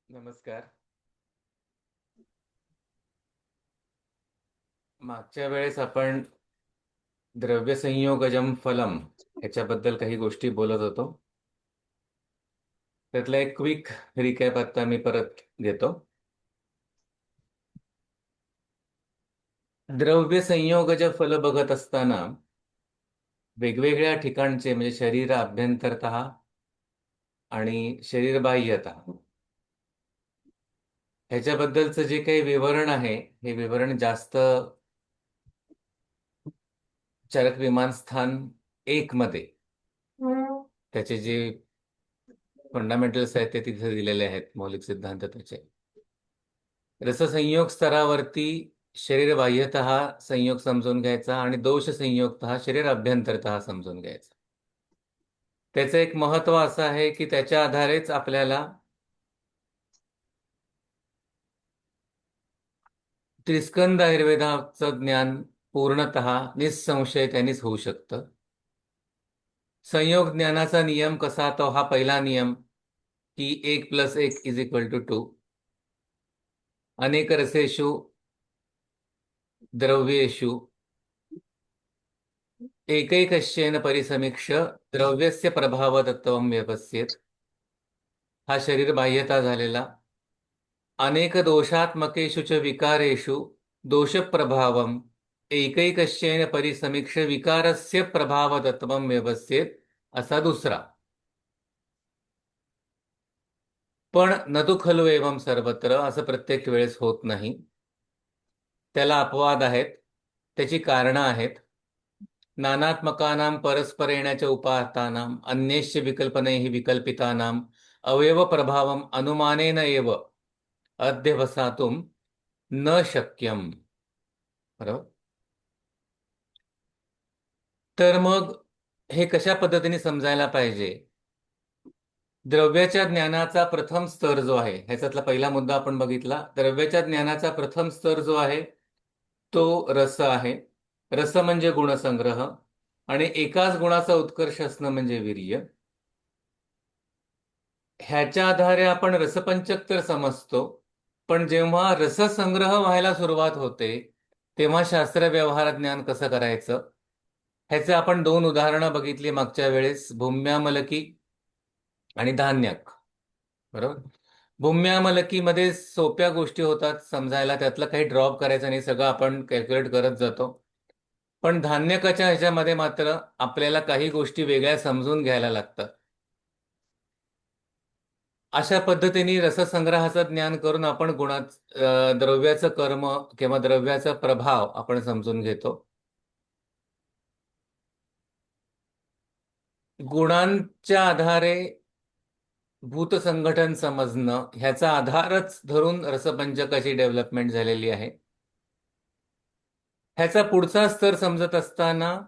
नमस्कार. मागच्या वेळेस आपण द्रव्यसंयोगजम फलम ह्याच्याबद्दल काही गोष्टी बोलत होतो. त्यातला एक क्विक रिकॅप आता मी परत घेतो. द्रव्यसंयोगज फल बघत असताना वेगवेगळ्या ठिकाणचे म्हणजे शरीर आभ्यंतरतः आणि शरीर बाह्यतः ह्याच्याबद्दलचं जे काही विवरण आहे हे विवरण जास्त चरक विमानस्थान 1 मध्ये त्याचे जे फंडामेंटल्स आहेत ते तिथे दिलेले आहेत, मौलिक सिद्धांत त्याचे. रससंयोग स्तरावरती शरीर बाह्यतः संयोग समजून घ्यायचा आणि दोष संयोगतः शरीर अभ्यंतरतः समजून घ्यायचा. त्याचं एक महत्व असं आहे की त्याच्या आधारेच आपल्याला त्रिस्कंद आयुर्वेदाचं ज्ञान पूर्णतः निसंशय त्यांनीच होऊ शकतं. संयोग ज्ञानाचा नियम कसा, तो हा पहिला नियम की 1+1=2. अनेक रसेषु द्रव्येषु एकैकश्चेन परिसमीक्ष्य द्रव्यस्य प्रभावतत्त्वं व्यपस्येत. हा शरीर बाह्यता झालेला. अनेक दोषात्मकेषु च विकारेषु दोषप्रभावम् एकैकश्चेन परिसमीक्ष्य विकारस्य प्रभावतत्त्वं व्यपस्येत असा दुसरा. पण न तु खलु एवं सर्वत्र असं प्रत्येक वेळेस होत नाही. त्याला अपवाद आहेत, त्याची कारणं आहेत. नानात्मकानां परस्पर येण्याच्या उपात्तानां अन्यैश्च विकल्पनैः विकल्पितानां अवयवप्रभावम् अनुमानेन एव अध्यवसातुं न शक्यम. बरोबर. तर मग हे कशा पद्धतीने समजायला पाहिजे? द्रव्याच्या ज्ञानाचा प्रथम स्तर जो आहे, ह्याच्यातला पहिला मुद्दा आपण बघितला. द्रव्याच्या ज्ञानाचा प्रथम स्तर जो आहे तो रस आहे. रस म्हणजे गुणसंग्रह आणि एकाच गुणाचा उत्कर्ष असणं म्हणजे वीर्य. ह्याच्या आधारे आपण रसपंचक तर समजतो, पण जेव्हा रससंग्रह व्हायला सुरुवात होते तेव्हा शास्त्र व्यवहार ज्ञान कसं करायचं ह्याचे आपण 2 उदाहरणं बघितली मागच्या वेळेस, भूम्यामलकी आणि धान्यक. बरोबर. भूम्यामलकीमध्ये सोप्या गोष्टी होतात समजायला, त्यातलं काही ड्रॉप करायचं नाही, सगळं आपण कॅल्क्युलेट करत जातो. पण धान्यकाच्या ह्याच्यामध्ये मात्र आपल्याला काही गोष्टी वेगळ्या समजून घ्यायला लागतात. अशा पद्धतीने रससंग्रहाचं ज्ञान करून आपण द्रव्याचं कर्म किंवा द्रव्याचा प्रभाव आपण समजून घेतो. गुणांच्या आधारे भूतसंघटन समजणं ह्याचा आधारच धरून रसपंचकाची डेव्हलपमेंट झालेली आहे. ह्याचा पुढचा स्तर समजत असताना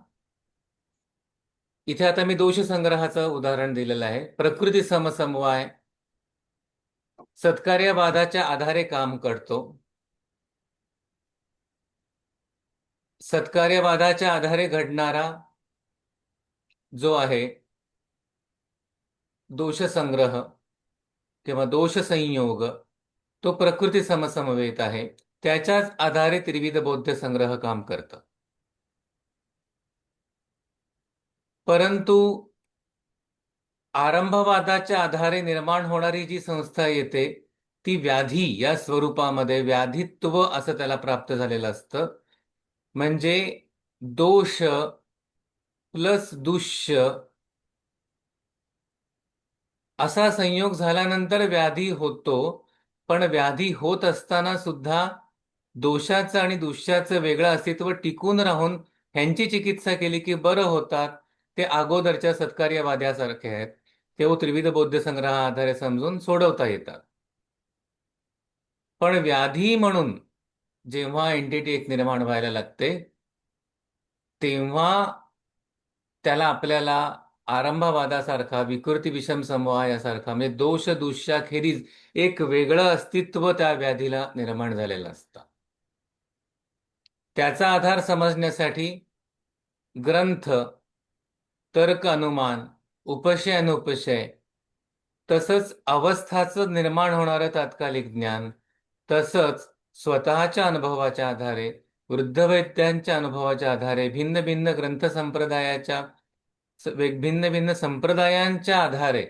इथे आता मी दोष संग्रहाचं उदाहरण दिलेलं आहे. प्रकृती समसमवाय सत्कार्यवादाच्या आधारे काम करतो. सत्कार्यवादाच्या आधारे घडणारा जो आहे दोष संग्रह किंवा दोष संयोग तो प्रकृती समसमवेत आहे. त्याच्याच आधारे त्रिविध बौद्ध संग्रह काम करतं. परंतु आरंभवादाच्या आधारे निर्माण होणारी जी संस्था येते ती व्याधी या स्वरूपामध्ये, व्याधित्व असं त्याला प्राप्त झालेलं असतं. म्हणजे दोष प्लस दुष्य असा संयोग झाल्यानंतर व्याधी होतो. पण व्याधी होत असताना सुद्धा दोषाचं आणि दुष्याचं वेगळं अस्तित्व टिकून राहून ह्यांची चिकित्सा केली की बरं होतात. ते अगोदरच्या सत्कार्यवाद्यासारखे आहेत. ते त्रिविध बौद्ध संग्रहा आधारे समजून सोडवता येतात. पण व्याधी म्हणून जेव्हा एंटिटी एक निर्माण व्हायला लागते तेव्हा त्याला आपल्याला आरंभवादासारखा, विकृती विषम समवायासारखा म्हणजे दोष दुष्याखेरीज एक वेगळं अस्तित्व त्या व्याधीला निर्माण झालेलं असतं. त्याचा आधार समजण्यासाठी ग्रंथ, तर्क अनुमान, उपशय अनुपशय तसंच अवस्थाचं निर्माण होणारं तात्कालिक ज्ञान, तसंच स्वतःच्या अनुभवाच्या आधारे, वृद्धवैद्यांच्या अनुभवाच्या आधारे, भिन्न भिन्न ग्रंथ संप्रदायाच्या भिन्न भिन्न संप्रदायांच्या आधारे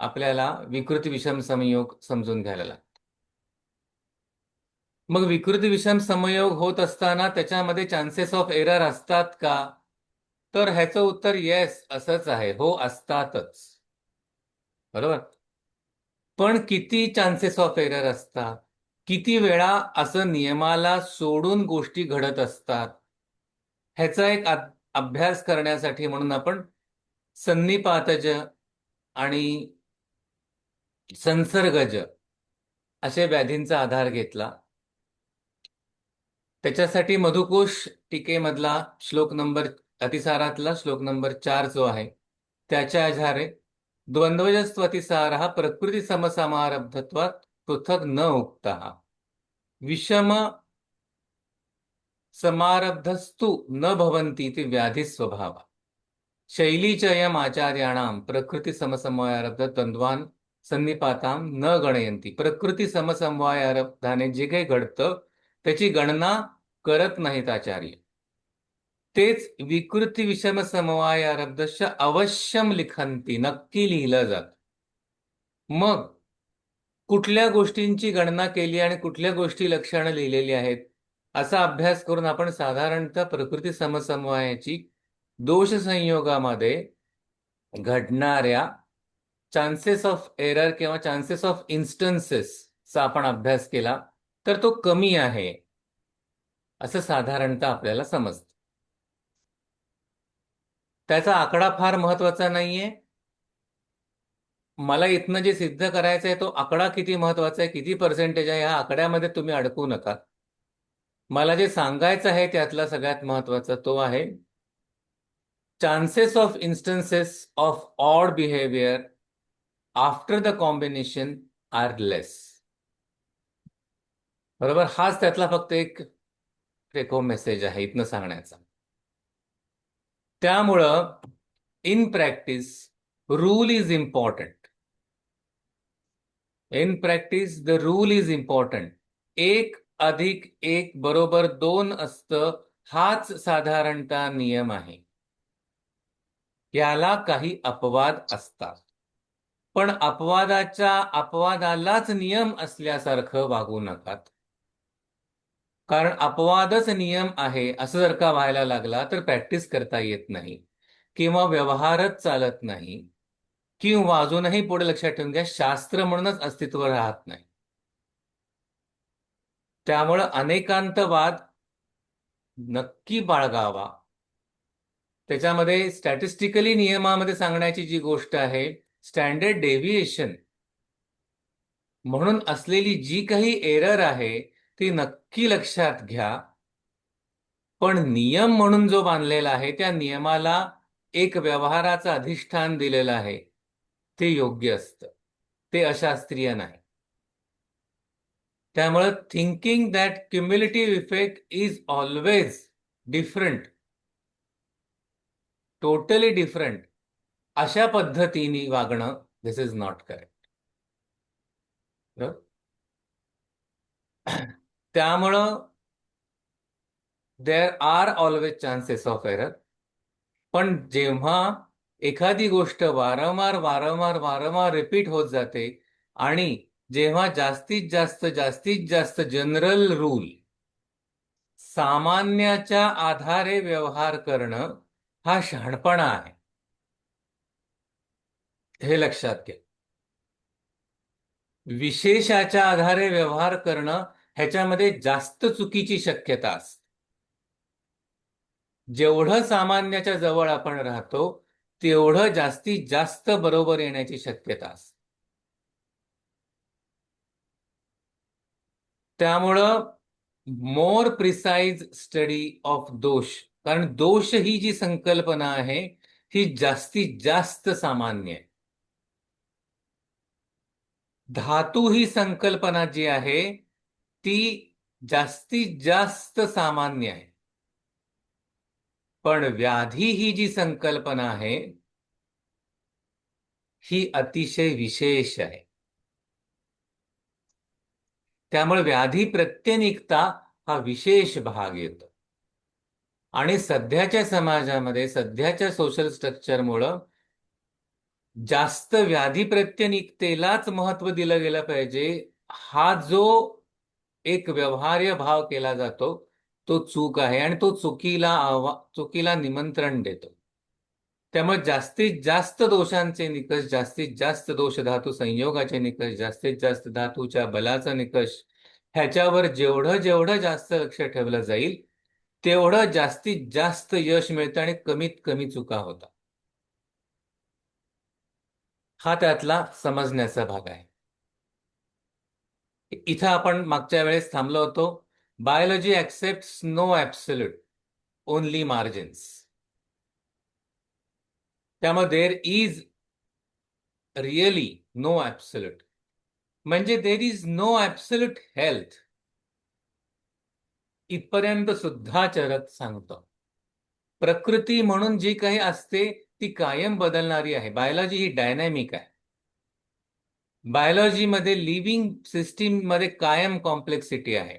आपल्याला विकृती विषम संयोग समजून घ्यायला लागतो. मग विकृती विषम संयोग होत असताना त्याच्यामध्ये चान्सेस ऑफ एरर असतात का? तर ह्याचं उत्तर येस असंच आहे, हो असतातच. बरोबर. पण किती चान्सेस ऑफ एरर असतात, किती वेळा असं नियमाला सोडून गोष्टी घडत असतात, ह्याचा एक अभ्यास करण्यासाठी म्हणून आपण सन्निपातज आणि संसर्गज असे व्याधींचा आधार घेतला. त्याच्यासाठी मधुकोश टीकेमधला श्लोक नंबर अतिसारातला श्लोक नंबर 4 जो आहे त्याच्या आधारे द्वंद्वजस्त्व अतिसार हा प्रकृती समसमारब्धत्वात पृथक न उक्ता विषम समारब्धस्तु न भवन्ति इति व्याधी स्वभाव शैलीचयम आचार्याणाम प्रकृती समसमवायारब्ध द्वंद्वान सन्निपातां न गणयन्ति. प्रकृती समसमवायारब्धाने जे काही घडतं त्याची गणना करत नाहीत आचार्य. तेच विकृती विषम समवायारब्धश्च अवश्यम लिखन्ति, नक्की लिहिलं जात. मग कुठल्या गोष्टींची गणना केली आणि कुठल्या गोष्टी लक्षणं लिहिलेली आहेत असा अभ्यास करून आपण साधारणतः प्रकृती समसमवायाची दोष संयोगामध्ये घडणाऱ्या चान्सेस ऑफ एरर किंवा चान्सेस ऑफ इन्स्टन्सेसचा आपण अभ्यास केला तर तो कमी आहे असं साधारणतः आपल्याला समजतं. त्याचा आकडा फार महत्वाचा नाहीये. मला इथनं जे सिद्ध करायचं आहे तो आकडा किती महत्वाचा आहे, किती पर्सेंटेज आहे, ह्या आकड्यामध्ये तुम्ही अडकू नका. मला जे सांगायचं आहे त्यातला सगळ्यात महत्वाचा तो आहे chances of instances of odd behaviour after the combination are less. बरोबर. हाच त्यातला फक्त एक टेक मेसेज आहे इथनं सांगण्याचा. त्यामुळं in practice rule is important. In practice the rule is important. 1+1 बरोबर 2 असतं हाच साधारणतः नियम आहे. याला काही अपवाद असतात पण अपवादालाच नियम असल्यासारखं वागू नकात. कारण अपवादच नियम आहे असं जर का व्हायला लागला तर प्रॅक्टिस करता येत नाही किंवा व्यवहारच चालत नाही किंवा अजूनही पुढे लक्षात ठेवून घ्या शास्त्र म्हणूनच अस्तित्व राहत नाही. त्यामुळं अनेकांतवाद नक्की बाळगावा. त्याच्यामध्ये स्टॅटिस्टिकली नियमामध्ये सांगण्याची जी गोष्ट आहे स्टँडर्ड डेव्हिएशन म्हणून असलेली जी काही एरर आहे ती नक्की लक्षात घ्या. पण नियम म्हणून जो बांधलेला आहे त्या नियमाला एक व्यवहाराचं अधिष्ठान दिलेलं आहे ते योग्य असतं, ते अशास्त्रीय नाही. त्यामुळे thinking that cumulative effect is always different, totally different, अशा पद्धतीने वागणं दिस इज नॉट करेक्ट. त्यामुळं there are always chances of error. पण जेव्हा एखादी गोष्ट वारंवार वारंवार वारंवार रिपीट होत जाते आणि जेव्हा जास्तीत जास्त जनरल रूल सामान्याच्या आधारे व्यवहार करणं हा शहाणपणा आहे हे लक्षात घ्या. विशेषाच्या आधारे व्यवहार करणं ह्याच्यामध्ये जास्त चुकीची शक्यता असते. जेवढं सामान्याच्या जवळ आपण राहतो तेवढं जास्तीत जास्त बरोबर येण्याची शक्यता असते. त्यामुळं मोर प्रिसाइज स्टडी ऑफ दोष, कारण दोष ही जी संकल्पना आहे ही जास्तीत जास्त सामान्य आहे. धातू ही संकल्पना जी आहे ती जास्तीत जास्त सामान्य आहे. पण व्याधी ही जी संकल्पना आहे ही अतिशय विशेष आहे. त्यामुळे व्याधी प्रत्यनिकता हा विशेष भाग येतो. आणि सध्याच्या समाजामध्ये, सध्याच्या सोशल स्ट्रक्चरमुळं जास्त व्याधी प्रत्यनिकतेलाच महत्व दिलं गेलं पाहिजे, हा जो एक व्यवहार्य भाव केला जातो तो चूक आहे आणि तो चुकीला निमंत्रण देतो. त्यामुळे जास्तीत जास्त दोषांचे निकष, जास्तीत जास्त दोष धातू संयोगाचे निकष, जास्तीत जास्त धातूच्या बलाचा निकष, ह्याच्यावर जेवढं जेवढं जास्त लक्ष ठेवलं जाईल तेवढं जास्तीत जास्त यश मिळतं आणि कमीत कमी चुका होतात. हा त्यातला समजण्याचा भाग आहे. इथं आपण मागच्या वेळेस थांबलो होतो. Biology accepts no absolute, only margins. त्यामुळे there is really no absolute, म्हणजे there is no absolute health, इथपर्यंत सुद्धा चरक सांगतो. प्रकृती म्हणून जी काही असते ती कायम बदलणारी आहे. बायोलॉजी ही डायनॅमिक आहे. बायोलॉजीमध्ये लिव्हिंग सिस्टीम मध्ये कायम कॉम्प्लेक्सिटी आहे.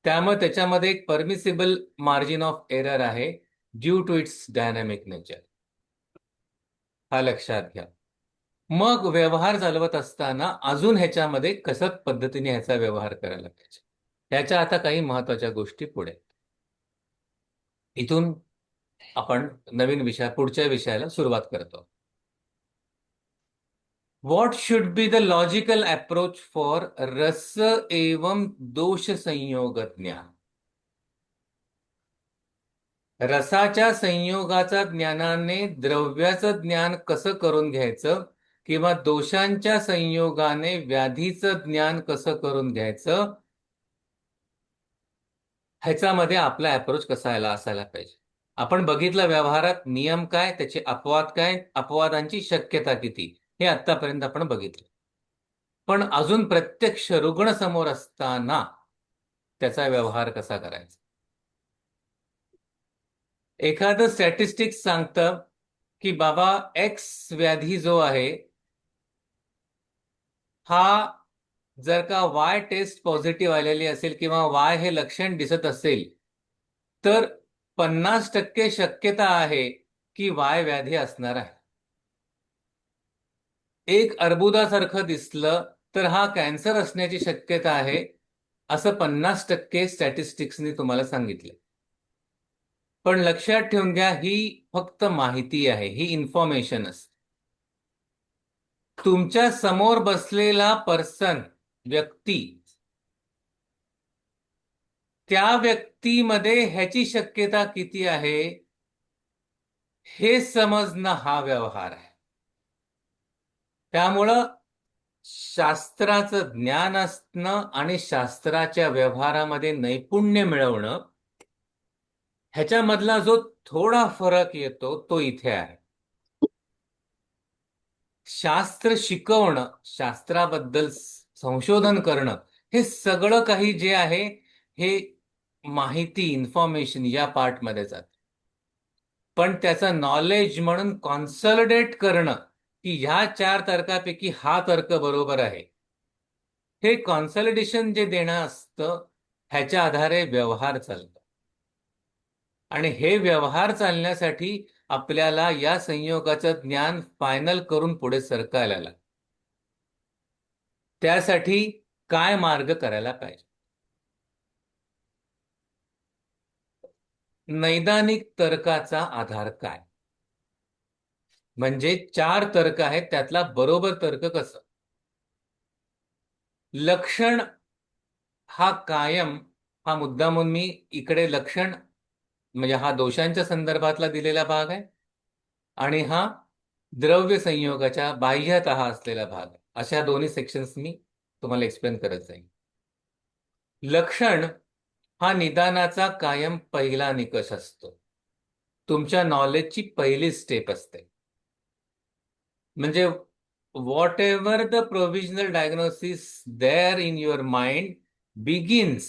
त्यामुळे त्याच्यामध्ये एक परमिसिबल मार्जिन ऑफ एरर आहे due to its dynamic nature. हा लक्षात घ्या. मग व्यवहार चालवत असताना अजून ह्याच्यामध्ये कशा पद्धतीने ह्याचा व्यवहार करायला पाहिजे, ह्याच्या आता काही महत्वाच्या गोष्टी पुढे. इथून आपण पुढच्या विषयाला सुरुवात करतो. What should be the logical approach for रस एवं दोष संयोग ज्ञान? रसाच्या संयोगाचा ज्ञानाने द्रव्याचं ज्ञान कसं करून घ्यायचं किंवा दोषांच्या संयोगाने व्याधीचं ज्ञान कसं करून घ्यायचं, ह्याच्यामध्ये आपला अप्रोच कसा असायला पाहिजे. आपण बघितलं व्यवहारात नियम काय, त्याचे अपवाद काय, अपवादांची शक्यता किती, हे आतापर्यंत आपण बघितलं. पण अजून प्रत्यक्ष रुग्ण समोर असताना त्याचा व्यवहार कसा करायचा. एखादं स्टॅटिस्टिक्स सांगतं की बाबा एक्स व्याधी जो आहे हा जर का वाय टेस्ट पॉझिटिव्ह आलेली असेल किंवा वाय हे लक्षण दिसत असेल तर 50% शक्यता आहे की वाय व्याधी असणार आहे. एक अर्बुदासारखं दिसलं तर हा कॅन्सर असण्याची शक्यता आहे, असं 50% स्टॅटिस्टिक्सनी तुम्हाला सांगितलं. पण लक्षात ठेवून घ्या, ही फक्त माहिती आहे, ही इन्फॉर्मेशन असते. तुमच्या समोर बसलेला व्यक्ती, त्या व्यक्तीमध्ये ह्याची शक्यता किती आहे हे समजणं हा व्यवहार आहे. त्यामुळं शास्त्राचं ज्ञान असणं आणि शास्त्राच्या व्यवहारामध्ये नैपुण्य मिळवणं, ह्याच्यामधला जो थोडा फरक येतो तो इथे आहे. शास्त्र शिकवणं, शास्त्राबद्दल संशोधन करणं, हे सगळं काही जे आहे हे माहिती, इन्फॉर्मेशन या पार्टमध्ये जातं. पण त्याचं नॉलेज म्हणून कॉन्सॉलिडेट करणं की ह्या 4 तर्कापैकी हा तर्क बरोबर आहे, हे कॉन्सॉलिडेशन जे देणं असतं ह्याच्या आधारे व्यवहार चालतो. आणि हे व्यवहार चालण्यासाठी आपल्याला या संयोगाचं ज्ञान फायनल करून पुढे सरकायला लागतं. त्यासाठी काय मार्ग करायला पाहिजे. नैदानिक तर्काचा आधार काय, म्हणजे 4 तर्क आहेत त्यातला बरोबर तर्क कसं. लक्षण हा कायम, हा मुद्दा म्हणून मी इकडे लक्षण म्हणजे हा दोषांच्या संदर्भातला दिलेला भाग आहे आणि हा द्रव्य संयोगाच्या बाह्यतः असलेला भाग आहे. अशा दोन्ही सेक्शन्स मी तुम्हाला एक्सप्लेन करत जाईन. लक्षण हा निदानाचा कायम पहिला निकष असतो, तुमच्या नॉलेजची पहिली स्टेप असते. म्हणजे whatever the provisional diagnosis there in your mind begins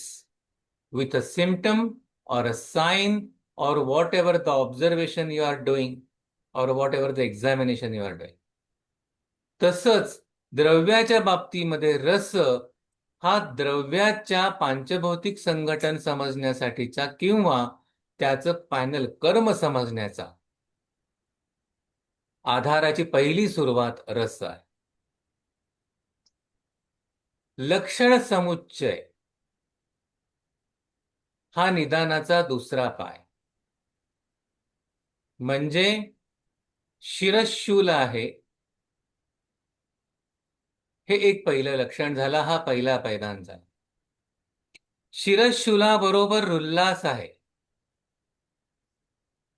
with a symptom or a sign or whatever the observation you are doing or whatever the examination you are doing. तसंच द्रव्याच्या बाबतीमध्ये रस हा द्रव्याच्या पांचभौतिक संघटन समजण्यासाठीचा किंवा त्याचं फायनल कर्म समजण्याचा आधाराची पहिली सुरुवात रस आहे. लक्षण समुच्चय हा निदानाचा दुसरा पाय. म्हणजे शिरशूल आहे हे एक पहिलं लक्षण झालं, हा पहिला पैदान झाला. शिरशूलाबरोबर उल्हास आहे.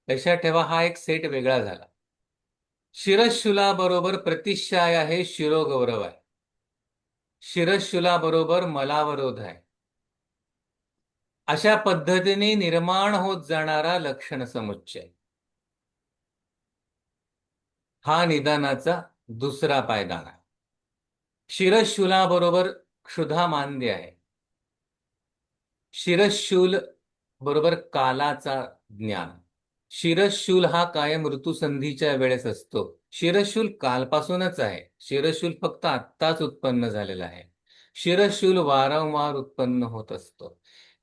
लक्षात ठेवा, हा एक सेट वेगळा झाला. शिरशूलाबरोबर प्रतिशाय आहे, शिरोगौरव आहे. शिरशूलाबरोबर मलावरोध आहे. अशा पद्धतीने निर्माण होत जाणारा लक्षण समुच्चय हा निदानाचा दुसरा पायदान आहे. शिरशूलाबरोबर क्षुधा मांद्य आहे. शिरशूल बरोबर कालाचा ज्ञान. शिरशूल हा कायम ऋतुसंधीच्या वेळेस असतो. शिरशूल कालपासूनच आहे. शिरशूल फक्त आत्ताच उत्पन्न झालेला आहे. शिरशूल वारंवार उत्पन्न होत असतो.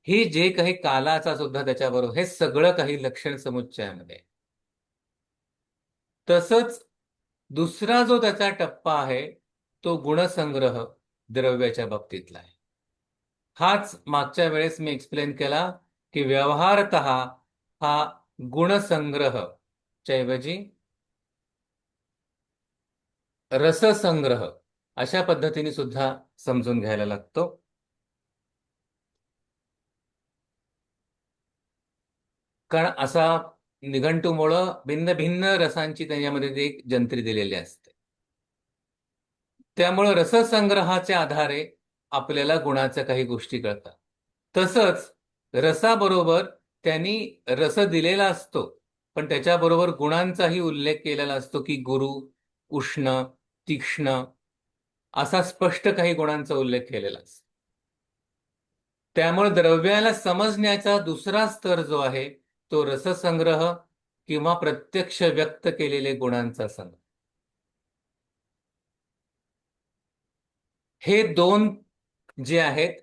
ही जे काही कालाचा सुद्धा त्याच्याबरोबर, हे सगळं काही लक्षण समुच्चयामध्ये. तसंच दुसरा जो त्याचा टप्पा आहे तो गुणसंग्रह द्रव्याच्या बाबतीतला आहे. हाच मागच्या वेळेस मी एक्सप्लेन केला की व्यवहारतः हा गुणसंग्रह च्या ऐवजी रससंग्रह अशा पद्धतीने सुद्धा समजून घ्यायला लागतो. कारण असा निघंटुमुळं भिन्न भिन्न रसांची त्याच्यामध्ये एक जंत्री दिलेली असते. त्यामुळं रससंग्रहाच्या आधारे आपल्याला गुणाच्या काही गोष्टी कळतात. तसंच रसाबरोबर त्यांनी रस दिलेला असतो, पण त्याच्याबरोबर गुणांचाही उल्लेख केलेला असतो की गुरु, उष्ण, तीक्ष्ण असा स्पष्ट काही गुणांचा उल्लेख केलेला असतो. त्यामुळे द्रव्याला समजण्याचा दुसरा स्तर जो आहे तो रससंग्रह किंवा प्रत्यक्ष व्यक्त केलेले गुणांचा संग्रह. हे दोन जे आहेत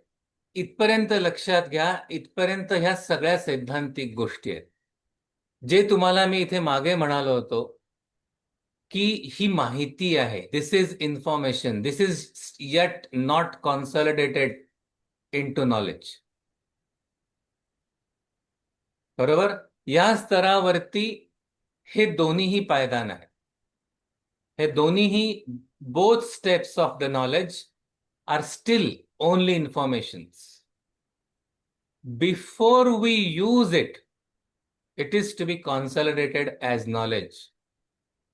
इथपर्यंत लक्षात घ्या. इथपर्यंत ह्या सगळ्या सैद्धांतिक गोष्टी आहेत. जे तुम्हाला मी इथे मागे म्हणालो होतो की ही माहिती आहे, this is information, this is yet not consolidated into knowledge. बरोबर. या स्तरावरती हे दोन्हीही पायदान आहे. हे दोन्हीही both steps of the knowledge are still only informations. Before we use it, it is to be consolidated as knowledge.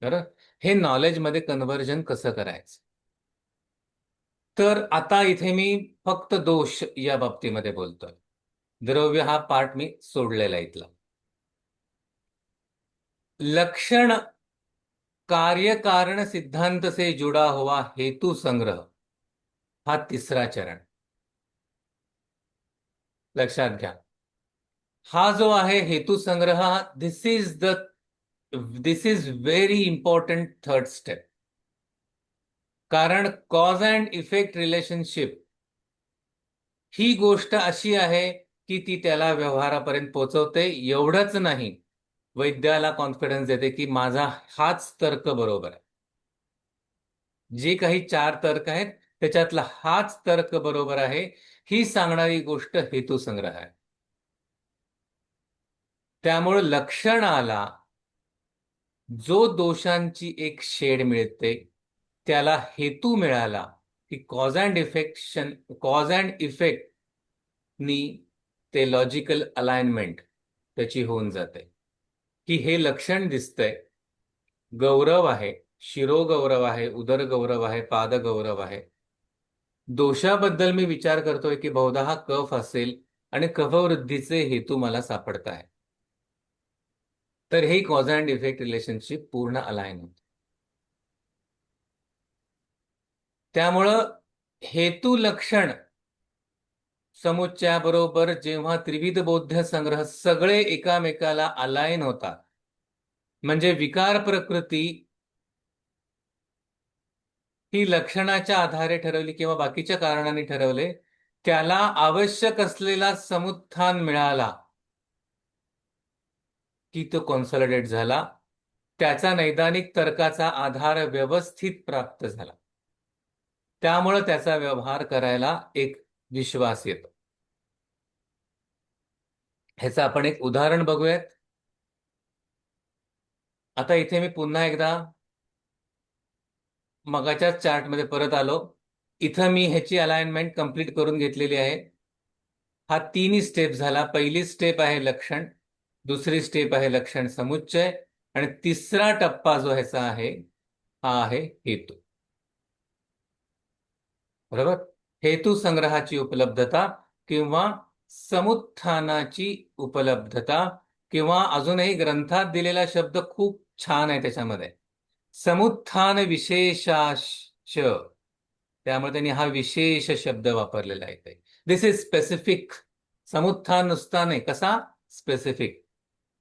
बरोबर. हे नॉलेजमध्ये कन्व्हर्जन कसं करायचं. तर आता इथे मी फक्त दोष या बाबतीमध्ये बोलतोय. द्रव्य हा पार्ट मी सोडलेला इथला. लक्षण कार्यकारण सिद्धांत से जुड़ा हुआ हेतु संग्रह हा तिसरा चरण. लक्षात घ्या, हा जो आहे हेतु संग्रह, this is very important third step. कारण कॉज अँड इफेक्ट रिलेशनशिप ही गोष्ट अशी आहे की ती त्याला व्यवहारापर्यंत पोहोचवते. एवढंच नाही, वैद्याला कॉन्फिडन्स देते की माझा हाच तर्क बरोबर आहे. जे काही 4 तर्क आहेत त्याच्यातला हाच तर्क बरोबर आहे ही सांगणारी गोष्ट हेतुसंग्रह आहे. त्यामुळे लक्षणाला जो दोषांची एक शेड मिळते त्याला हेतू मिळाला की कॉज अँड इफेक्ट नी ते लॉजिकल अलाइनमेंट त्याची होऊन जाते की हे लक्षण दिसतंय, गौरव आहे, शिरोगौरव आहे, उदरगौरव आहे, पादगौरव आहे. दोषाबद्दल मी विचार करतोय की बहुधा हा कफ असेल आणि कफवृद्धीचे हेतू मला सापडत आहे. तर हे कॉज अँड इफेक्ट रिलेशनशिप पूर्ण अलाइन होते. त्यामुळं हेतू लक्षण समुच्चयाबरोबर जेव्हा त्रिविध बोध्य संग्रह सगळे एकामेकाला अलाइन होतात, म्हणजे विकार प्रकृती ही लक्षणाच्या आधारे ठरवली किंवा बाकीच्या कारणांनी ठरवले, त्याला आवश्यक असलेला समुत्थान मिळाला की तो कॉन्सॉलिडेट झाला, त्याचा नैदानिक तर्काचा आधार व्यवस्थित प्राप्त झाला, त्यामुळे त्याचा व्यवहार करायला एक विश्वास येतो. ह्याचं आपण एक उदाहरण बघूयात. आता इथे मी पुन्हा एकदा मगाच्या चार्टमध्ये परत आलो. इथं मी ह्याची अलाइनमेंट कंप्लीट करून घेतलेली आहे. हा तिन्ही स्टेप झाला. पहिली स्टेप आहे लक्षण, दुसरी स्टेप आहे लक्षण समुच्चय, आणि तिसरा टप्पा जो ह्याचा आहे हा आहे हेतू. बरोबर. हेतू संग्रहाची उपलब्धता किंवा समुत्थानाची उपलब्धता, किंवा अजूनही ग्रंथात दिलेला शब्द खूप छान आहे त्याच्यामध्ये, समुत्थान विशेषाश. त्यामुळे त्यांनी हा विशेष शब्द वापरलेला आहे. This is specific. समुत्थान नुसता नाही, कसा स्पेसिफिक,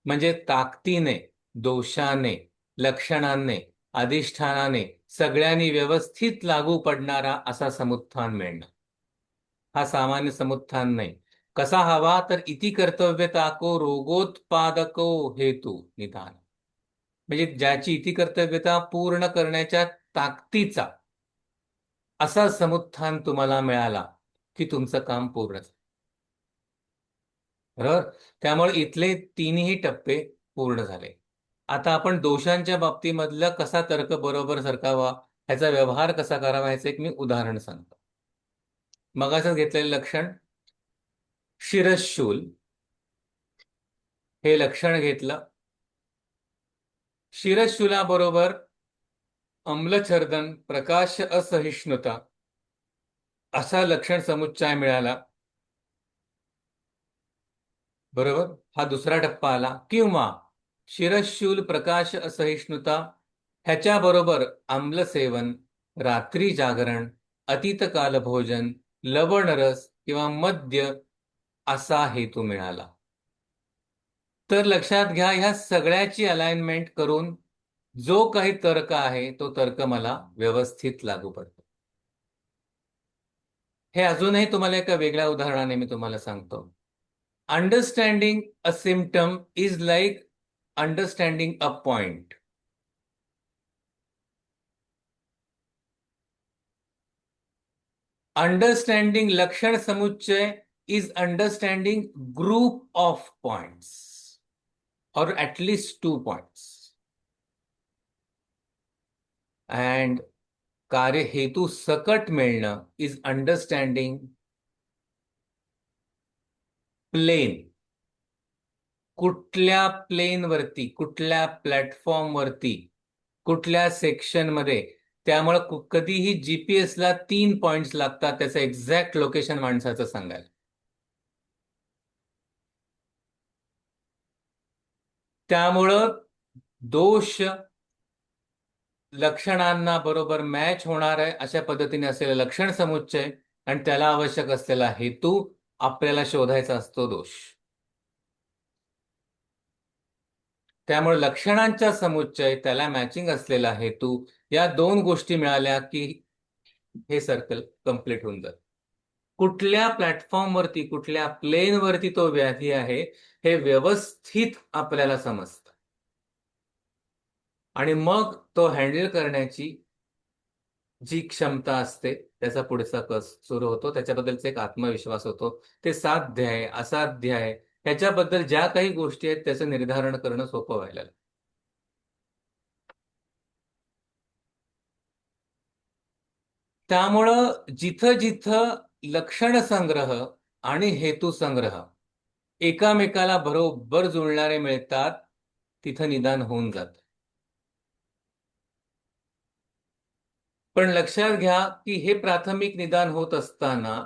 म्हणजे ताकदीने, दोषाने, लक्षणांनी, अधिष्ठानाने सगळ्यांनी व्यवस्थित लागू पडणारा असा समुत्थान मिळणं. हा सामान्य समुत्थान नाही. कसा हवा तर इति कर्तव्यता को रोगोत्पादको हेतू निदान, म्हणजे ज्याची इति कर्तव्यता पूर्ण करण्याच्या ताकदीचा असा समुत्थान तुम्हाला मिळाला की तुमचं काम पूर्ण झालं. बरोबर. त्यामुळे इथले तीनही टप्पे पूर्ण झाले. आता आपण दोषांच्या बाबतीमधला कसा तर्क बरोबर सरकावा, ह्याचा व्यवहार कसा करावा, ह्याचं एक मी उदाहरण सांगतो. मगाचच घेतलेलं लक्षण शिरशूल, हे लक्षण घेतलं. शिरशूलाबरोबर अम्लछर्दन, प्रकाश असहिष्णुता असा लक्षण समुच्चय मिळाला. बरोबर. हा दुसरा टप्पा आला. किंवा शिरशूल, प्रकाश असहिष्णुता ह्याच्याबरोबर आम्लसेवन, रात्री जागरण, अतीतकाल भोजन, लवण रस किंवा मद्य असा हेतू मिळाला. तर लक्षात घ्या, ह्या सगळ्याची अलाइनमेंट करून जो काही तर्क आहे तो तर्क मला व्यवस्थित लागू पडतो. हे अजूनही तुम्हाला एका वेगळ्या उदाहरणाने मी तुम्हाला सांगतो. Understanding a symptom is like understanding a point. Understanding लक्षण समुच्चय is understanding group of points or at least 2 points. And कार्य हेतू सकट मिळणं is understanding प्लेन. कुठल्या प्लेनवरती, कुठल्या प्लॅटफॉर्मवरती, कुठल्या सेक्शनमध्ये. त्यामुळे कधीही जीपीएसला 3 पॉइंट्स लागतात त्याचं एक्झॅक्ट लोकेशन माणसाचं सांगायला. त्यामुळं दोष लक्षणांना बरोबर मॅच होणार आहे अशा पद्धतीने असलेलं लक्षण समुच्चय आणि त्याला आवश्यक असलेला हेतू आपल्याला शोधायचा असतो दोष. त्यामुळे लक्षणांचा समुच्चय, त्याला मॅचिंग असलेला हेतू, या दोन गोष्टी मिळाल्या की हे सर्कल कंप्लीट होऊन जातं. कुठल्या प्लॅटफॉर्मवरती, कुठल्या प्लेनवरती तो व्याधी आहे हे व्यवस्थित आपल्याला समजतं आणि मग तो हँडल करण्याची जी क्षमता असते त्याचा पुढचा कस सुरू होतो, त्याच्याबद्दलचा एक आत्मविश्वास होतो. ते साध्य आहे, असाध्य आहे, ह्याच्याबद्दल ज्या काही गोष्टी आहेत त्याचं निर्धारण करणं सोपं व्हायला लागलं. त्यामुळं जिथं जिथं लक्षण संग्रह आणि हेतू संग्रह एकामेकाला बरोबर जुळणारे मिळतात तिथं निदान होऊन जातं. पण लक्षात घ्या की हे प्राथमिक निदान होत असताना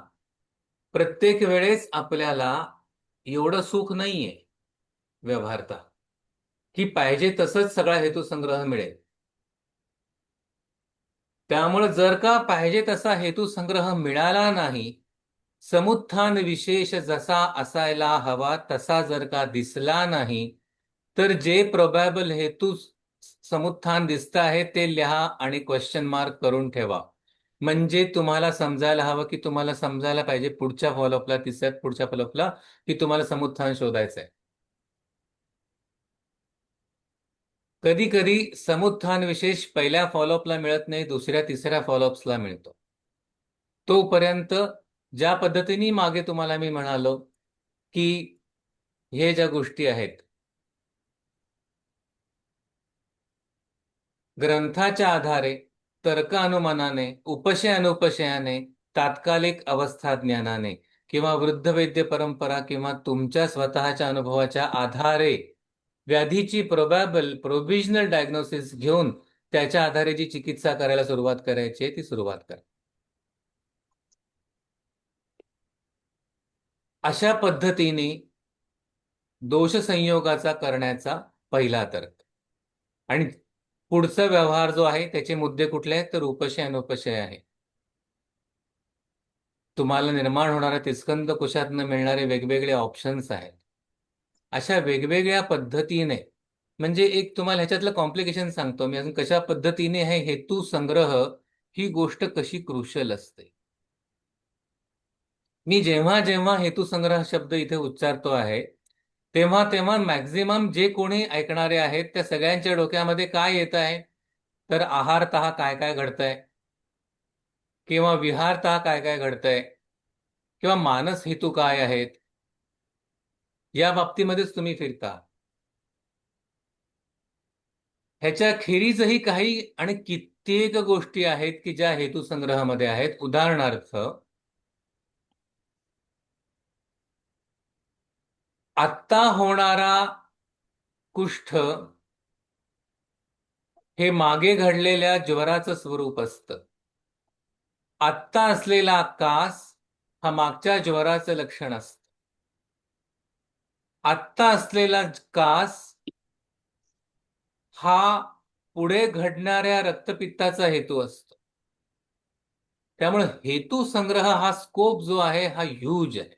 प्रत्येक वेळेस आपल्याला एवढं सुख नाहीये व्यवहारता की पाहिजे तसंच सगळा हेतू संग्रह मिळेल. त्यामुळे जर का पाहिजे तसा हेतू संग्रह मिळाला नाही, समुत्थान विशेष जसा असायला हवा तसा जर का दिसला नाही, तर जे प्रोबॅबल हेतू समुत्थान दिसत आहे ते लिहा आणि क्वेश्चन मार्क करून ठेवा. म्हणजे तुम्हाला समजायला हवं की तुम्हाला समजायला पाहिजे पुढच्या फॉलोअपला, तिसऱ्यात पुढच्या फॉलोअपला, की तुम्हाला समुत्थान शोधायचंय. कधी कधी समुत्थान विशेष पहिल्या फॉलोअपला मिळत नाही, दुसऱ्या तिसऱ्या फॉलोअप्सला मिळतो. तोपर्यंत ज्या पद्धतीने मागे तुम्हाला मी म्हणालो की हे ज्या गोष्टी आहेत, ग्रंथाच्या आधारे, तर्कानुमानाने, उपशय अनुपशयाने, तात्कालिक अवस्था ज्ञानाने किंवा वृद्ध वैद्य परंपरा किंवा तुमच्या स्वतःच्या अनुभवाच्या आधारे व्याधीची प्रोव्हिजनल डायग्नोसिस घेऊन त्याच्या आधारे जी चिकित्सा करायला सुरुवात करायची आहे ती सुरुवात करा. अशा पद्धतीने दोष संयोगाचा करण्याचा पहिला तर्क. आणि पुढचा व्यवहार जो आहे त्याचे मुद्दे कुठले आहेत, तर उपशय अनुपशय आहे. तुम्हाला निर्माण होणाऱ्या तिस्कंद कोशातनं मिळणारे वेगवेगळे ऑप्शन्स आहेत. अशा वेगवेगळ्या पद्धतीने, म्हणजे एक तुम्हाला ह्याच्यातलं कॉम्प्लिकेशन सांगतो मी अजून, कशा पद्धतीने हे हेतू संग्रह ही गोष्ट कशी क्रुशल असते. मी जेव्हा जेव्हा हेतुसंग्रह शब्द इथे उच्चारतो आहे तेव्हा तेव्हा मॅक्झिमम जे कोणी ऐकणारे आहेत त्या सगळ्यांच्या डोक्यामध्ये काय येत आहे, तर आहारतः काय काय घडतंय, किंवा विहारतः काय काय घडतंय, किंवा मानस हेतू काय आहेत, या बाबतीमध्येच तुम्ही फिरता. ह्याच्या खेरीजही काही आणि कित्येक गोष्टी आहेत की ज्या हेतुसंग्रहामध्ये आहेत. उदाहरणार्थ, आत्ता होणारा कुष्ठ हे मागे घडलेल्या ज्वराचं स्वरूप असतं. आत्ता असलेला कास हा मागच्या ज्वराचं लक्षण असतं. आत्ता असलेला कास हा पुढे घडणाऱ्या रक्तपित्ताचा हेतू असतो. त्यामुळे हेतू संग्रह हा स्कोप जो आहे हा ह्यूज आहे.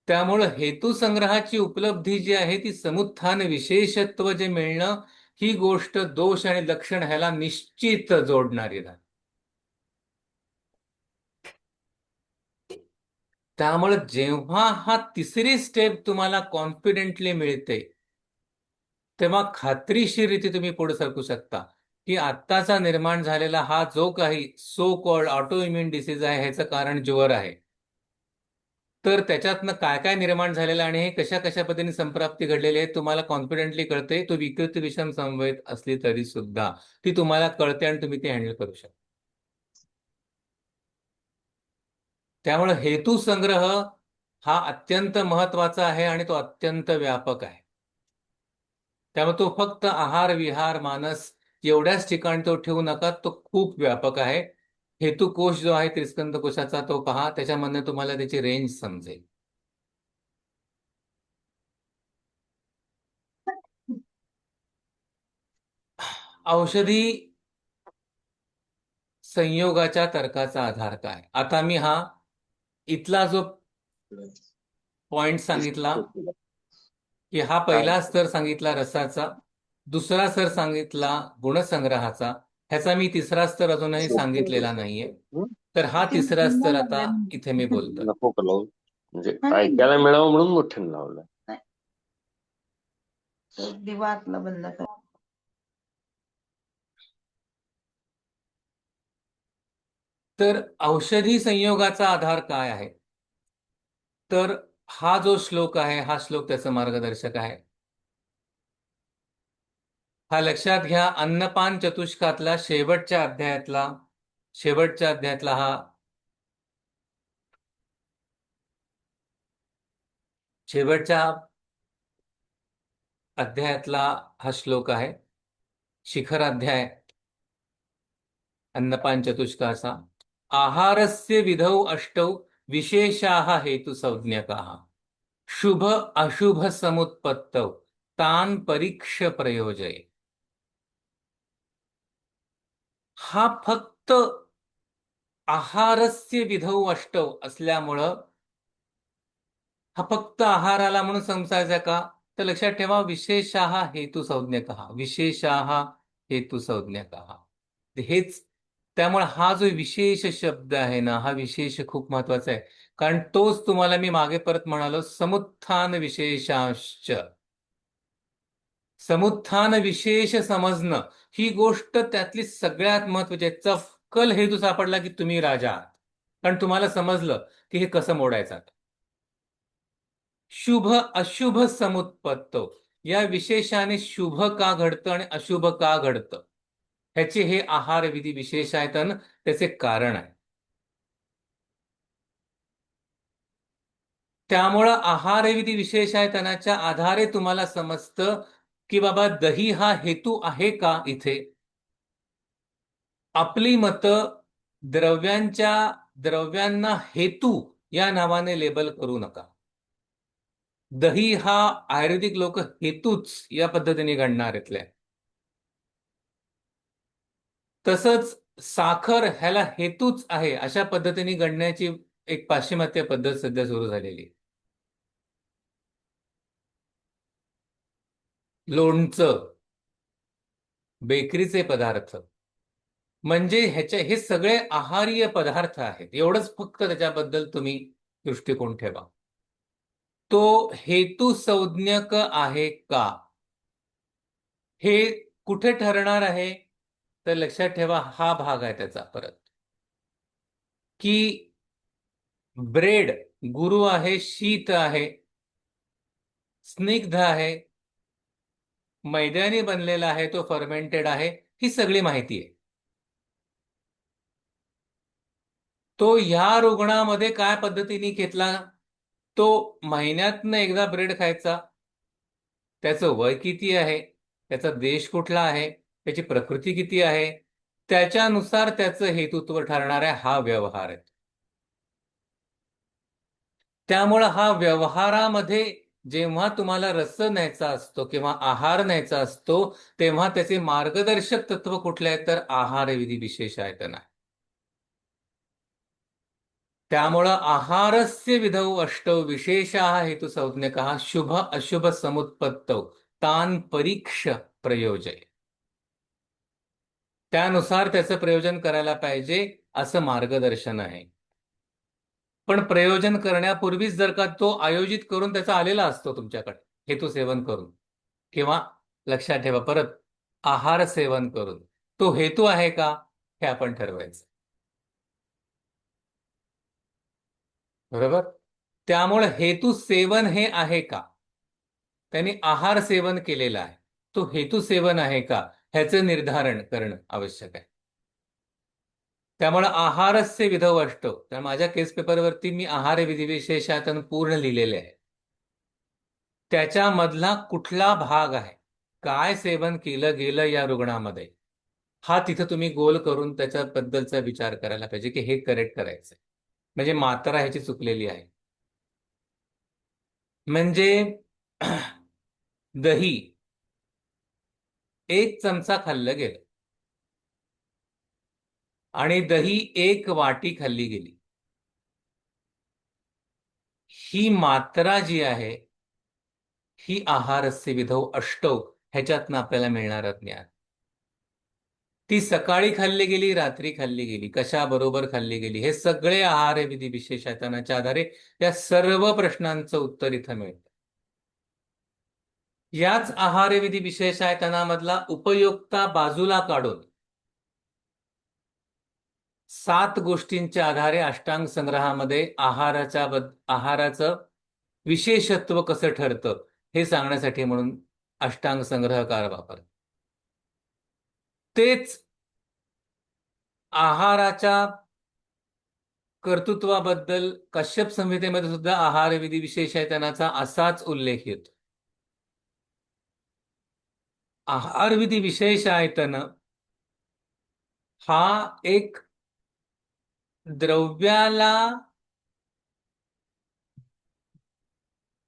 त्यामुळे हेतू संग्रहाची उपलब्धी जी आहे ती समुत्थान विशेषत्व जे मिळणं, ही गोष्ट दोष आणि लक्षण ह्याला निश्चित जोडणारी राहते. त्यामुळे जेव्हा हा तिसरी स्टेप तुम्हाला कॉन्फिडेंटली मिळते तेव्हा खात्रीशीर तुम्ही पुढे सरकू शकता की आत्ताचा निर्माण झालेला हा जो काही so called auto immune disease आहे ह्याचं कारण ज्वर आहे. तर त्याच्यातनं काय काय निर्माण झालेलं आणि हे कशा कशा पद्धतीने संप्राप्ती घडलेली आहे तुम्हाला कॉन्फिडेंटली कळते. तो विकृत विषम संवेद असली तरी सुद्धा ती तुम्हाला कळते आणि तुम्ही ती हँडल करू शकता. त्यामुळे हेतू संग्रह हा अत्यंत महत्वाचा आहे आणि तो अत्यंत व्यापक आहे. त्यामुळे तो फक्त आहार विहार मानस एवढ्याच ठिकाणी तो ठेवू नका, तो खूप व्यापक आहे. हेतुकोश जो आहे त्रिस्कंद कोशाचा तो पहा, त्याच्यामधनं तुम्हाला त्याची रेंज समजेल. औषधी संयोगाच्या तर्काचा आधार काय. आता मी हा इथला जो पॉइंट सांगितला की हा पहिला स्तर सांगितला रसाचा, दुसरा स्तर सांगितला गुणसंग्रहाचा, ह्याचा मी तिसरा स्तर अजूनही सांगितलेला नाहीये. तर हा तिसरा स्तर आता इथे मी बोलतोय. नको का लावू, म्हणजे ऐकायला मिळावं म्हणून मोठ्याने लावलं. दिवातला बंद कर. तर औषधी संयोगाचा आधार काय आहे, तर हा जो श्लोक आहे हा श्लोक त्याचं मार्गदर्शक आहे. हा लक्षात घ्या. अन्नपान चतुष्कातला शेवटच्या अध्यायातला हा शेवटच्या अध्यायातला हा श्लोक आहे. शिखर अध्याय अन्नपान चतुष्काचा. आहारस्य विधौ अष्टौ विशेषाः हेतु संज्ञकाः शुभ अशुभ समुत्पत्तौ तान परीक्ष्य प्रयोजय. हा फक्त आहारस्य विधौ अष्टौ असल्यामुळं हा फक्त आहाराला म्हणून समजायचा का, तर लक्षात ठेवा विशेषाः हेतु संज्ञकाः, विशेषाः हेतु संज्ञकाः. हेच त्यामुळे हा जो विशेष शब्द आहे ना, हा विशेष खूप महत्वाचा आहे. कारण तोच तुम्हाला मी मागे परत म्हणालो, समुत्थान विशेषांश. समुत्थान विशेष समजणं ही गोष्ट त्यातली सगळ्यात महत्वाची आहे. चपकल हेतू सापडला की तुम्ही राजा आहात. कारण तुम्हाला समजलं की हे कसं मोडायचं. शुभ अशुभ समुत्पत्तो, या विशेषाने शुभ का घडतं आणि अशुभ का घडतं, ह्याचे हे आहार विधी विशेष आहेत आणि त्याचे कारण आहे. त्यामुळं आहार विधी विशेष आहे त्याच्या आधारे तुम्हाला समजतं की बाबा दही हा हेतू आहे का इथे. आपली मतं द्रव्यांना हेतू या नावाने लेबल करू नका. दही हा आयुर्वेदिक लोक हेतूच या पद्धतीने गणणार इथल्या. तसंच साखर ह्याला हेतूच आहे अशा पद्धतीने गणण्याची एक पाश्चिमात्य पद्धत सध्या सुरू झालेली आहे. लोणचं, बेकरीचे पदार्थ, म्हणजे हे सगळे आहारीय पदार्थ आहेत. एवढंच फक्त त्याच्याबद्दल तुम्ही दृष्टिकोन ठेवा. तो हेतू संज्ञक आहे का, हे कुठे ठरणार आहे, तर लक्षात ठेवा हा भाग आहे त्याचा परत, की ब्रेड गुरु आहे, शीत आहे, स्निग्ध आहे, मैद्याने बनलेला आहे, तो फर्मेंटेड आहे, ही सगळी माहिती आहे. तो ह्या रुग्णामध्ये काय पद्धतीने घेतला, तो महिन्यातनं एकदा ब्रेड खायचा, त्याचं वय किती आहे, त्याचा देश कुठला आहे, त्याची प्रकृती किती आहे, त्याच्यानुसार त्याचं हेतुत्व ठरणार आहे. हा व्यवहार आहे. त्यामुळं हा व्यवहारामध्ये जेव्हा तुम्हाला रस न्यायचा असतो किंवा आहार न्यायचा असतो, तेव्हा त्याचे मार्गदर्शक तत्व कुठले आहेत, तर आहार विधी विशेष आहेत ना. त्यामुळं आहारस्य विधौ अष्टौ विशेषाः हेतु संज्ञकः शुभ अशुभ समुत्पत्तौ तान परीक्ष प्रयोजय. त्यानुसार त्याचं प्रयोजन करायला पाहिजे असं मार्गदर्शन आहे. पण प्रयोजन करण्यापूर्वीच जर का तो आयोजित करून त्याचा आलेला असतो तुमच्याकडे, हेतू सेवन करून किंवा लक्षात ठेवा परत आहार सेवन करून, तो हेतू आहे का हे आपण ठरवायचं. बरोबर. त्यामुळे हेतू सेवन हे आहे का, त्यांनी आहार सेवन केलेला आहे, तो हेतू सेवन आहे का, ह्याचं निर्धारण करणं आवश्यक आहे. त्यामुळे आहारस्य विधौ अष्टौ, तर माझ्या केस पेपरवरती मी आहार विधिविशेषातन पूर्ण लिहिलेले आहे. त्याच्यामधला कुठला भाग आहे, काय सेवन केलं गेलं या रुग्णामध्ये, हा तिथं तुम्ही गोल करून त्याच्याबद्दलचा विचार करायला पाहिजे की हे करेक्ट करायचंय. म्हणजे मात्रा ह्याची चुकलेली आहे. म्हणजे दही 1 चमचा खाल्लं गेलं आणि दही 1 वाटी खाल्ली गेली, ही मात्रा जी आहे ही आहारस्य विधौ अष्टौ ह्याच्यातनं आपल्याला मिळणारं ज्ञान. ती सकाळी खाल्ली गेली, रात्री खाल्ली गेली, कशाबरोबर खाल्ली गेली, हे सगळे आहार विधी विशेषांच्या आधारे या सर्व प्रश्नांचं उत्तर इथं मिळतं. याच आहार विधी विशेषांमधला उपयोक्ता बाजूला काढून 7 गोष्टींच्या आधारे अष्टांग संग्रहामध्ये आहाराचं विशेषत्व कसं ठरतं हे सांगण्यासाठी म्हणून अष्टांग संग्रहकार वापरतात. तेच आहाराच्या कर्तृत्वाबद्दल कश्यप संहितेमध्ये सुद्धा आहार विधी विशेषांचा असाच उल्लेख येतो. आहार विधी विशेषायतन हा एक द्रव्याला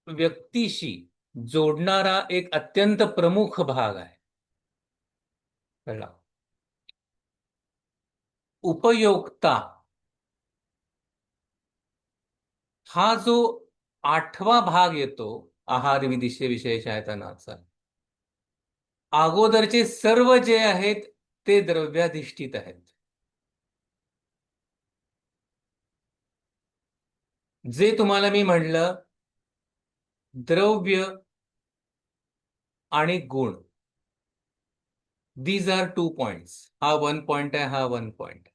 व्यक्तीशी जोडणारा एक अत्यंत प्रमुख भाग आहे. कळला. उपयोक्ता हा जो 8वा भाग येतो आहार विधी विशेषायतनाचा, अगोदरचे सर्व जे आहेत ते द्रव्याधिष्ठित आहेत. जे तुम्हाला मी म्हणलं द्रव्य आणि गुण, दीज आर 2 पॉइंट्स. हा 1 पॉइंट आहे, हा 1 पॉइंट.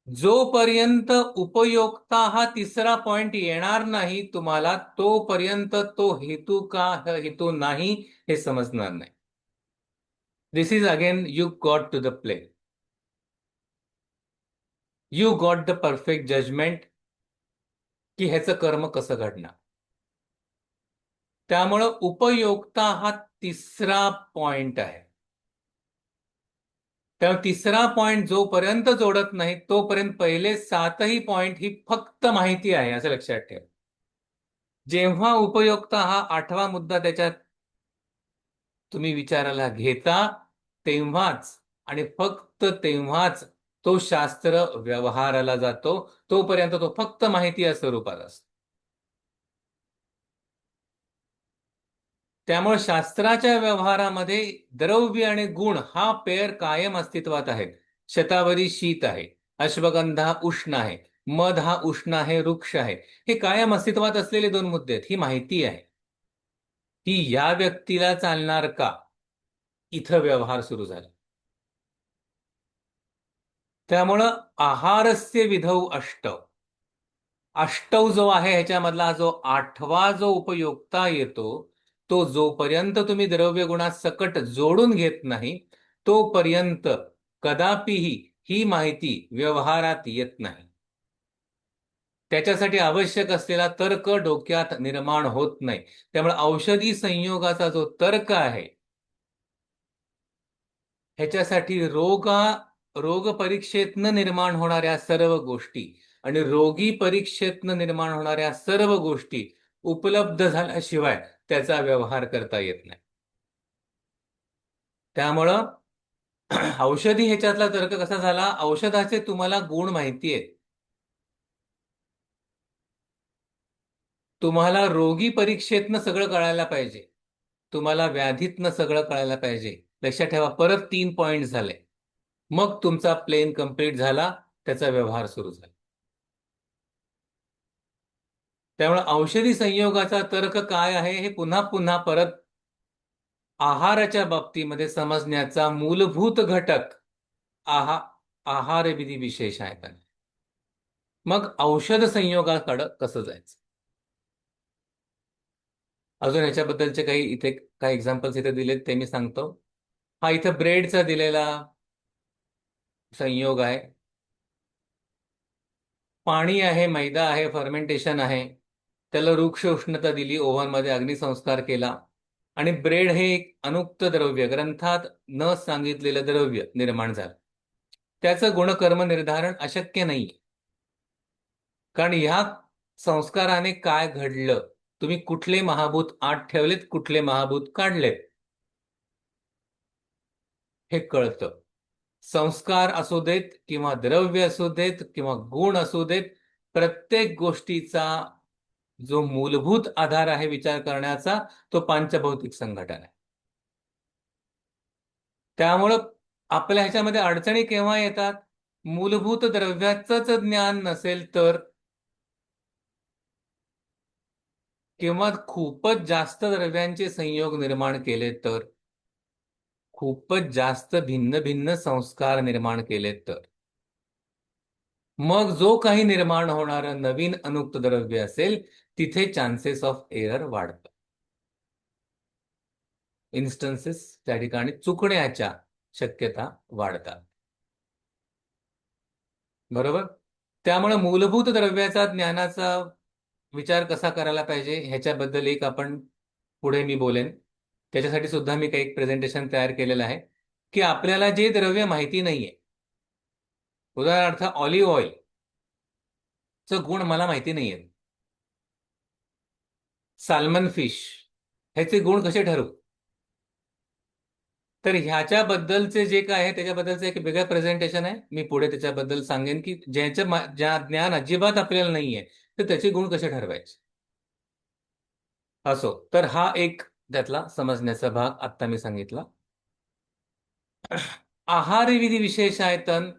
जोपर्यंत उपयोक्ता हा तिसरा पॉइंट येणार नाही तुम्हाला, तोपर्यंत तो हेतू का हेतू नाही हे समजणार नाही. This is again you got to the play. You got the perfect judgement की ह्याचं कर्म कसं घडणार. त्यामुळं उपयोक्ता हा तिसरा पॉइंट आहे. त्यामुळे तिसरा पॉइंट जोपर्यंत जोडत नाही तोपर्यंत पहिले 7ही पॉइंट ही फक्त माहिती आहे, असं लक्षात ठेवा. जेव्हा उपयोक्ता हा 8वा मुद्दा त्याच्यात तुम्ही विचारायला घेता, तेव्हाच आणि फक्त तेव्हाच तो शास्त्र व्यवहाराला जातो. तोपर्यंत तो फक्त माहिती या स्वरूपात असतो. त्यामुळे शास्त्राच्या व्यवहारामध्ये द्रव्य आणि गुण हा पेयर कायम अस्तित्वात आहे. शतावरी शीत आहे, अश्वगंधा उष्ण आहे, मध हा उष्ण आहे, वृक्ष आहे. हे कायम अस्तित्वात असलेले 2 मुद्दे आहेत. ही माहिती आहे की या व्यक्तीला चालणार का, इथं व्यवहार सुरू झाला. त्यामुळं आहारस्य विधौ अष्टौ, अष्टौ जो आहे ह्याच्यामधला जो 8वा जो उपयोक्ता येतो, तो जोपर्यंत तुम्ही द्रव्य गुणात सकट जोडून घेत नाही तोपर्यंत कदापिही ही माहिती व्यवहारात येत नाही. त्याच्यासाठी आवश्यक असलेला तर्क डोक्यात निर्माण होत नाही. त्यामुळे औषधी संयोगाचा जो तर्क आहे, ह्याच्यासाठी रोग परीक्षेतनं निर्माण होणाऱ्या सर्व गोष्टी आणि रोगी परीक्षेतनं निर्माण होणाऱ्या सर्व गोष्टी उपलब्ध झाल्याशिवाय त्याचा व्यवहार करता येत नाही. त्यामुळं औषधी ह्याच्यातला तर्क कसा झाला, औषधाचे तुम्हाला गुण माहिती आहेत, तुम्हाला रोगी परीक्षेतनं सगळं कळायला पाहिजे, तुम्हाला व्याधीतनं सगळं कळायला पाहिजे. लक्षात ठेवा, परत 3 पॉइंट झाले. मग तुमचा प्लेन कंप्लीट झाला, त्याचा व्यवहार सुरू झाला. त्यामुळे औषधी संयोगाचा तर्क काय आहे हे पुन्हा पुन्हा परत आहाराच्या बाबतीमध्ये समजण्याचा मूलभूत घटक आहारविधी विशेष आहे. मग औषध संयोगाकडं कसं जायचं, अजून ह्याच्याबद्दलचे काही एक्झाम्पल्स इथे दिलेत ते मी सांगतो. हा इथं ब्रेडचा दिलेला संयोग आहे. पाणी आहे, मैदा आहे, फर्मेंटेशन आहे, त्याला वृक्ष उष्णता दिली, ओव्हनमध्ये अग्निसंस्कार केला आणि ब्रेड हे एक अनुक्त द्रव्य, ग्रंथात न सांगितलेलं द्रव्य निर्माण झालं. त्याचं गुणकर्म निर्धारण अशक्य नाही. कारण ह्या संस्काराने काय घडलं, तुम्ही कुठले महाभूत आत ठेवलेत, कुठले महाभूत काढलेत, हे कळतं. संस्कार असू देत किंवा द्रव्य असू देत किंवा गुण असू देत, प्रत्येक गोष्टीचा जो मूलभूत आधार आहे विचार करण्याचा, तो पांचभौतिक संघटन आहे. त्यामुळं आपल्या ह्याच्यामध्ये अडचणी केव्हा येतात, मूलभूत द्रव्याचंच ज्ञान नसेल तर, किंवा खूपच जास्त द्रव्यांचे संयोग निर्माण केले तर, खूपच जास्त भिन्न भिन्न संस्कार निर्माण केले तर, मग जो काही निर्माण होणारं नवीन अनुक्त द्रव्य असेल तिथे चान्सेस ऑफ एरर वाढतात. इन्स्टन्सेस त्या ठिकाणी चुकण्याच्या शक्यता वाढतात. बरोबर. त्यामुळे मूलभूत द्रव्याचा ज्ञानाचा विचार कसा करायला पाहिजे ह्याच्याबद्दल एक आपण पुढे मी बोलेन. त्याच्यासाठी सुद्धा मी काही प्रेझेंटेशन तयार केलेलं आहे की आपल्याला जे द्रव्य माहिती नाहीये, उदाहरणार्थ ऑलिव्ह ऑइल चं गुण मला माहिती नाहीये, साल्मन फिश ह्याचे गुण कसे ठरवू, तर ह्याच्याबद्दलचे जे काय आहे त्याच्याबद्दलचं एक वेगळं प्रेझेंटेशन आहे. मी पुढे त्याच्याबद्दल सांगेन की ज्या ज्ञान अजिबात आपल्याला नाहीये तर त्याचे गुण कसे ठरवायचे. असो, तर हा एक त्यातला समजण्याचा भाग आत्ता मी सांगितला. आहारविधी विशेषायतन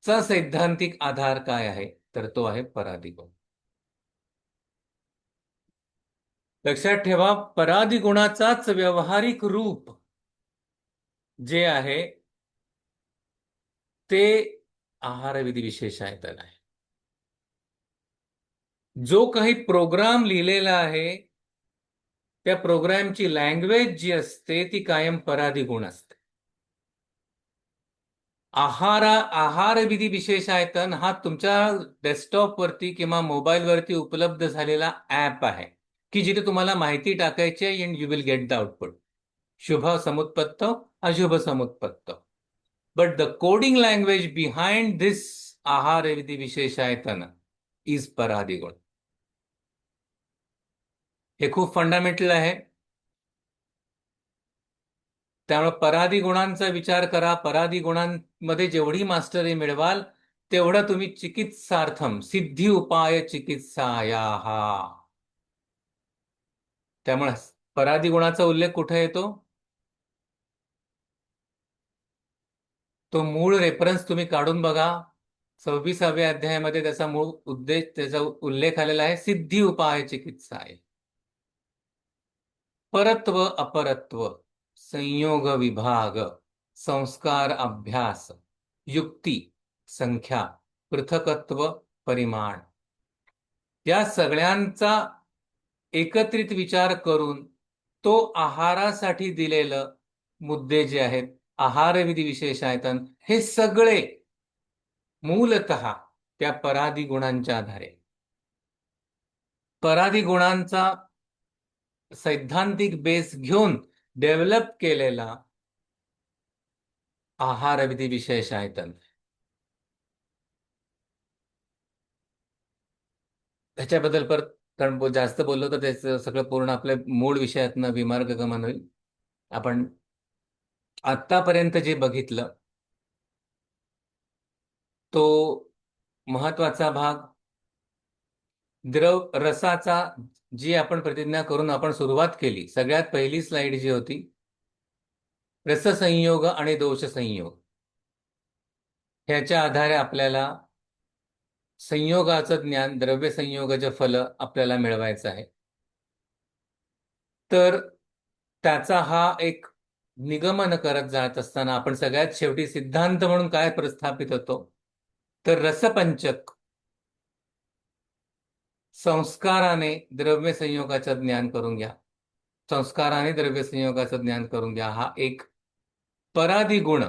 चा सैद्धांतिक आधार काय आहे? तर तो आहे परादिगुण. लक्षात ठेवा, परादिगुणाचाच व्यावहारिक रूप जे आहे ते आहारविधी विशेषायतन आहे. जो काही प्रोग्राम लिहिलेला आहे त्या प्रोग्रामची लँग्वेज जी असते ती कायम परादिगुण असते. आहारविधी विशेषायतन हा तुमच्या डेस्कटॉपवरती किंवा मोबाईलवरती उपलब्ध झालेला ऍप आहे की जिथे तुम्हाला माहिती टाकायची आहे and you will get the output. शुभ समुत्पत्त, अशुभ समुत्पत्त. But the coding language behind this आहारविधी विशेषायतन इज परादिगुण. हे खूप फंडामेंटल आहे. त्यामुळे परादी गुणांचा विचार करा. परादी गुणांमध्ये जेवढी मास्टरी मिळवाल तेवढं तुम्ही चिकित्सार्थम सिद्धी उपाय चिकित्सायाः. त्यामुळे परादी गुणाचा उल्लेख कुठे येतो? तो मूळ रेफरन्स तुम्ही काढून बघा. 26व्या अध्यायामध्ये त्याचा मूळ उद्देश, त्याचा उल्लेख आलेला आहे, सिद्धी उपाय चिकित्साय. परत्व अपरत्व, संयोग विभाग, संस्कार अभ्यास, युक्ती, संख्या, पृथकत्व, परिमाण या सगळ्यांचा एकत्रित विचार करून तो आहारासाठी दिलेलं मुद्दे जे आहेत आहारविधी विशेषायतन हे सगळे मूलतः त्या परादी गुणांच्या आधारे, परादी गुणांचा सैद्धांतिक बेस घेऊन डेव्हलप केलेला आहारविधी विशेषायतन. त्याच्याबद्दल परत, कारण जास्त बोललो तर त्याचं सगळं पूर्ण आपल्या मूळ विषयातनं विमार्गगमन होईल. आपण आत्तापर्यंत जे बघितलं तो महत्वाचा भाग द्रव रसाचा, जी आपण प्रतिज्ञा करून आपण सुरुवात केली. सगळ्यात पहिली स्लाइड जी होती रससंयोग आणि दोषसंयोग, ह्याच्या आधारे आपल्याला संयोगाचं ज्ञान, द्रव्य संयोगाचे फल आपल्याला मिळवायचं आहे. तर त्याचा हा एक निगमन करत जात असताना आपण सगळ्यात शेवटी सिद्धांत म्हणून काय प्रस्थापित होतो? तर रसपंचक संस्काराने द्रव्य संयोगाचं ज्ञान करून घ्या. संस्काराने द्रव्य संयोगाचं ज्ञान करून घ्या. हा एक परादिगुण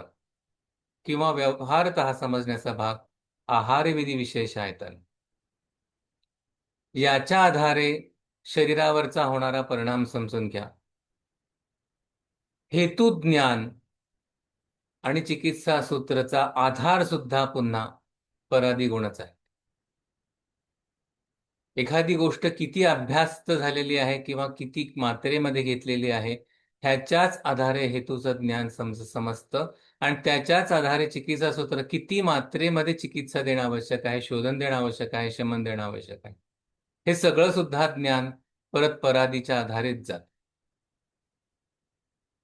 किंवा व्यवहारतः समजण्याचा भाग आहारविधी विशेषायतन. याच्या आधारे शरीरावरचा होणारा परिणाम समजून घ्या. हेतुज्ञान आणि चिकित्सा सूत्रचा आधार सुद्धा पुन्हा परादिगुणच आहे. एखादी गोष्ट किती अभ्यास्त झालेली आहे किंवा किती मात्रेमध्ये घेतलेली आहे ह्याच्याच आधारे हेतूचं ज्ञान समजतं आणि त्याच्याच आधारे चिकित्सा सूत्र किती मात्रेमध्ये चिकित्सा देणं आवश्यक आहे, शोधन देणं आवश्यक आहे, शमन देणं आवश्यक आहे, हे सगळं सुद्धा ज्ञान परत परादीच्या आधारेच जात.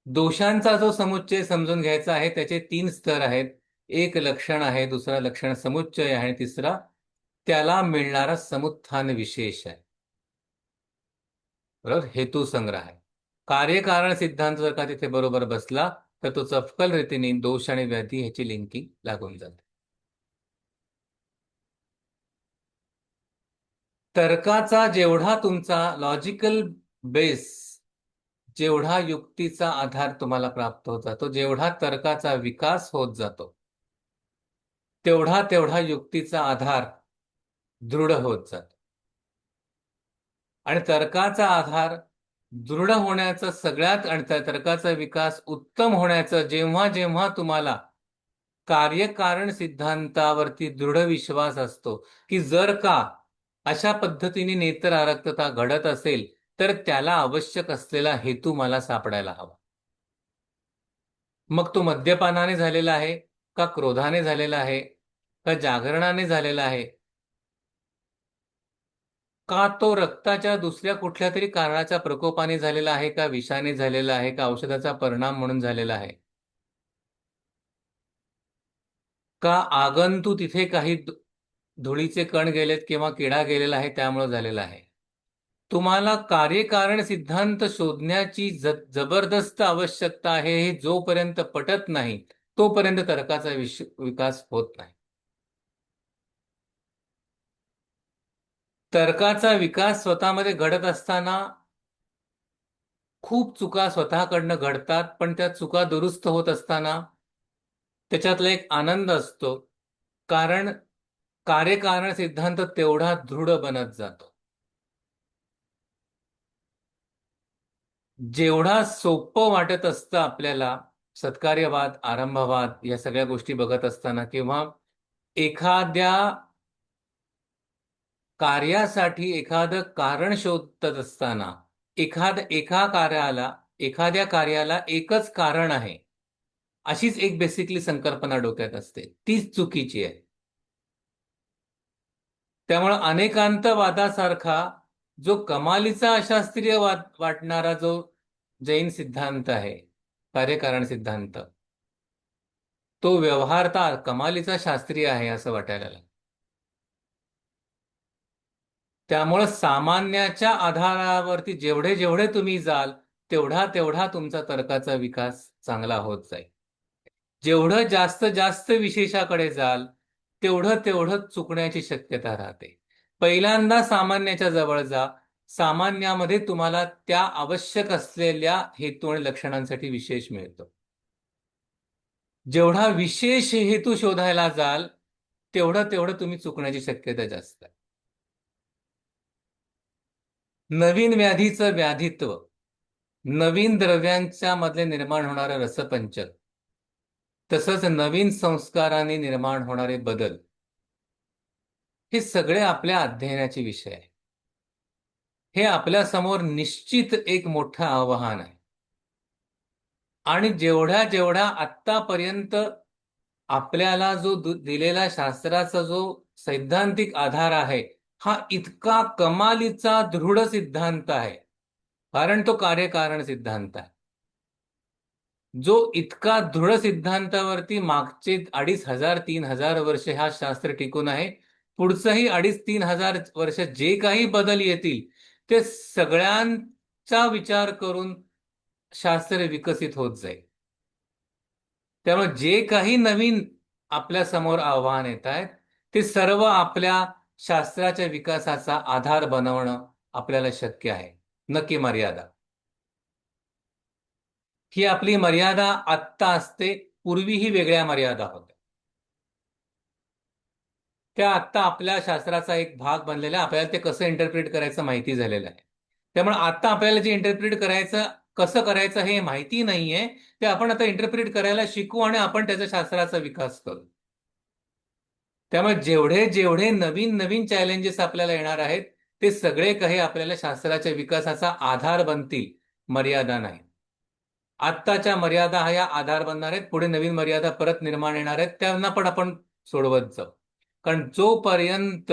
दोषांचा जो समुच्चय समजून घ्यायचा आहे त्याचे 3 स्तर आहेत. एक लक्षण आहे, दुसरा लक्षण समुच्चय आहे आणि तिसरा त्याला मिळणारा समुत्थान विशेष आहे. बरोबर, हेतू संग्रह आहे. कार्यकारण सिद्धांत जर का तिथे बरोबर बसला तर तो चपकल रीतीने दोष आणि व्याधी ह्याची लिंकिंग लागून जाते. तर्काचा जेवढा तुमचा लॉजिकल बेस, जेवढा युक्तीचा आधार तुम्हाला प्राप्त होत जातो, जेवढा तर्काचा विकास होत जातो तेवढा तेवढा युक्तीचा आधार दृढ होत जातो. आणि तर्काचा आधार दृढ होण्याचं सगळ्यात आणि तर्काचा विकास उत्तम होण्याचं जेव्हा जेव्हा तुम्हाला कार्यकारण सिद्धांतावरती दृढ विश्वास असतो की जर का अशा पद्धतीने नेत्र आरक्तता घडत असेल तर त्याला आवश्यक असलेला हेतू मला सापडायला हवा. मग तो मद्यपानाने झालेला आहे का, क्रोधाने झालेला आहे का, जागरणाने झालेला आहे का, तो रक्ताच्या दुसऱ्या कुठल्या तरी कारणाच्या प्रकोपाने झालेला आहे का, विषाने झालेला आहे का, औषधाचा परिणाम म्हणून झालेला आहे, का आगंतु तिथे काही धुळीचे कण गेलेत किंवा किडा गेलेला आहे त्यामुळे झालेला आहे. तुम्हाला कार्यकारण सिद्धांत शोधण्याची जबरदस्त आवश्यकता आहे. हे जोपर्यंत पटत नाही तोपर्यंत तर्काचा विकास होत नाही. तर्काचा विकास स्वतःमध्ये घडत असताना खूप चुका स्वतःकडनं घडतात, पण त्या चुका दुरुस्त होत असताना त्याच्यातला एक आनंद असतो. कारण कार्यकारण सिद्धांत तेवढा दृढ बनत जातो. जेवढा सोपं वाटत असतं आपल्याला सत्कार्यवाद, आरंभवाद या सगळ्या गोष्टी बघत असताना किंवा एखाद्या कार्यासाठी एखादं कारण शोधत असताना एखाद्या कार्याला एकच कारण आहे अशीच एक बेसिकली संकल्पना डोक्यात असते, तीच चुकीची आहे. त्यामुळे अनेकांतवादासारखा जो कमालीचा अशास्त्रीय वाटणारा जो जैन सिद्धांत आहे, कार्यकारण सिद्धांत, तो व्यवहारता कमालीचा शास्त्रीय आहे असं वाटायला लागलं. त्यामुळं सामान्याच्या आधारावरती जेवढे जेवढे तुम्ही जाल तेवढा तेवढा तुमचा तर्काचा विकास चांगला होत जाईल. जेवढं जास्त जास्त विशेषाकडे जाल तेवढं तेवढं चुकण्याची शक्यता राहते. पहिल्यांदा सामान्याच्या जवळ जा. सामान्यामध्ये तुम्हाला त्या आवश्यक असलेल्या हेतू आणि लक्षणांसाठी विशेष मिळतो. जेवढा विशेष हेतू शोधायला जाल तेवढं तेवढं तुम्ही चुकण्याची शक्यता जास्त आहे. नवीन व्याधीचं व्याधित्व, नवीन द्रव्यांच्या मधले निर्माण होणारे रसपंचक, तसंच नवीन संस्काराने निर्माण होणारे बदल, हे सगळे आपल्या अध्ययनाचे विषय आहे. हे आपल्यासमोर निश्चित एक मोठं आव्हान आहे. आणि जेवढ्या जेवढ्या आत्तापर्यंत आपल्याला जो दिलेला शास्त्राचा जो सैद्धांतिक आधार आहे हा इतका कमालीचा दृढ सिद्धांत आहे, कारण तो कार्यकारण सिद्धांत आहे. जो इतका दृढ सिद्धांतावरती मागचे 2500-3000 वर्ष हा शास्त्र टिकून आहे. पुढचंही 2500-3000 वर्ष जे काही बदल येतील ते सगळ्यांचा विचार करून शास्त्र विकसित होत जाईल. त्यामुळे जे काही नवीन आपल्या समोर आव्हान येत आहेत ते सर्व आपल्या शास्त्राच्या विकासाचा आधार बनवणं आपल्याला शक्य आहे. नक्की मर्यादा ही आपली मर्यादा आत्ता असते, पूर्वीही वेगळ्या मर्यादा होत्या. त्या आत्ता आपल्या शास्त्राचा एक भाग बनलेला आहे. आपल्याला ते कसं इंटरप्रिट करायचं माहिती झालेलं आहे. त्यामुळे आता आपल्याला जे इंटरप्रिट करायचं कसं करायचं हे माहिती नाहीये, ते आपण आता इंटरप्रिट करायला शिकू आणि आपण त्याच्या शास्त्राचा विकास करू. त्यामुळे जेवढे जेवढे नवीन नवीन चॅलेंजेस आपल्याला येणार आहेत ते सगळे काही आपल्याला शास्त्राच्या विकासाचा आधार बनतील, मर्यादा नाही. आत्ताच्या मर्यादा ह्या आधार बनणार आहेत, पुढे नवीन मर्यादा परत निर्माण येणार आहेत, त्यांना पण आपण सोडवत जाऊ. कारण जोपर्यंत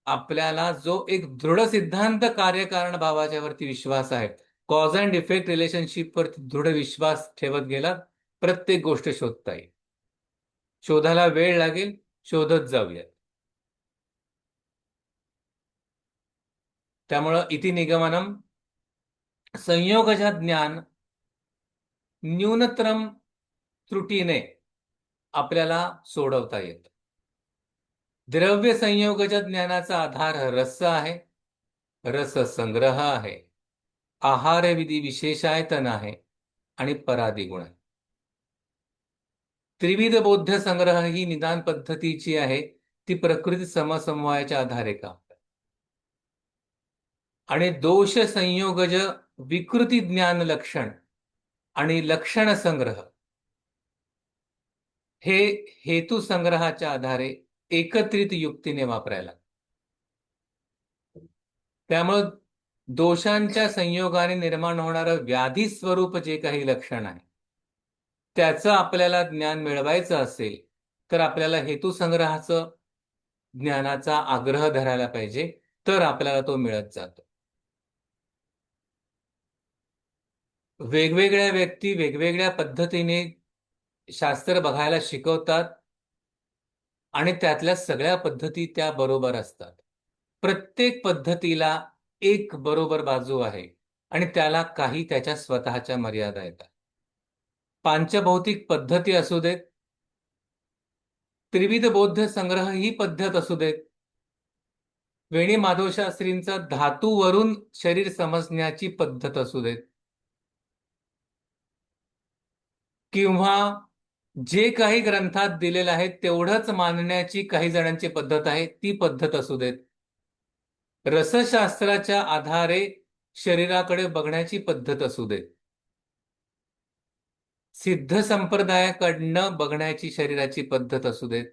आपल्याला जो एक दृढ सिद्धांत कार्यकारण भावाच्या वरती विश्वास आहे, कॉज अँड इफेक्ट रिलेशनशिप वरती दृढ विश्वास ठेवत गेला प्रत्येक गोष्ट शोधता येईल. शोधायला वेळ लागेल, शोधत जाऊयात. त्यामुळं इति निगमनम संयोगजा ज्ञान न्यूनतम त्रुटीने आपल्याला सोडवता येतं. द्रव्य संयोगजा ज्ञानाचा आधार रस आहे, रस संग्रह आहे, आहार विधी विशेषायतन आहे आणि परादिगुण आहे. त्रिविध बौद्ध संग्रह ही निदान पद्धतीची आहे, ती प्रकृती समसमवायाच्या आधारे काम. आणि दोष संयोगज विकृती ज्ञान लक्षण आणि लक्षण संग्रह हे हेतू संग्रहाच्या आधारे एकत्रित युक्तीने वापरायला. त्यामुळं दोषांच्या संयोगाने निर्माण होणारं व्याधी स्वरूप जे काही लक्षण आहे त्याचं आपल्याला ज्ञान मिळवायचं असेल तर आपल्याला हेतू संग्रहाचं ज्ञानाचा आग्रह धरायला पाहिजे, तर आपल्याला तो मिळत जातो. वेगवेगळ्या व्यक्ती वेगवेगळ्या पद्धतीने शास्त्र बघायला शिकवतात. आणि त्यातल्या सगळ्या पद्धती त्या बरोबर असतात. प्रत्येक पद्धतीला एक बरोबर बाजू आहे आणि त्याला काही त्याच्या स्वतःच्या मर्यादा येतात. पांचभौतिक पद्धती असू देत, त्रिविध बौद्ध संग्रह ही पद्धत असू देत, वेणी माधव शास्त्रींचा धातूवरून शरीर समजण्याची पद्धत असू देत, किंवा जे काही ग्रंथात दिलेलं आहे तेवढंच मानण्याची काही जणांची पद्धत आहे ती पद्धत असू देत, रसशास्त्राच्या आधारे शरीराकडे बघण्याची पद्धत असू देत, सिद्ध संप्रदायाकडनं बघण्याची शरीराची पद्धत असू देत,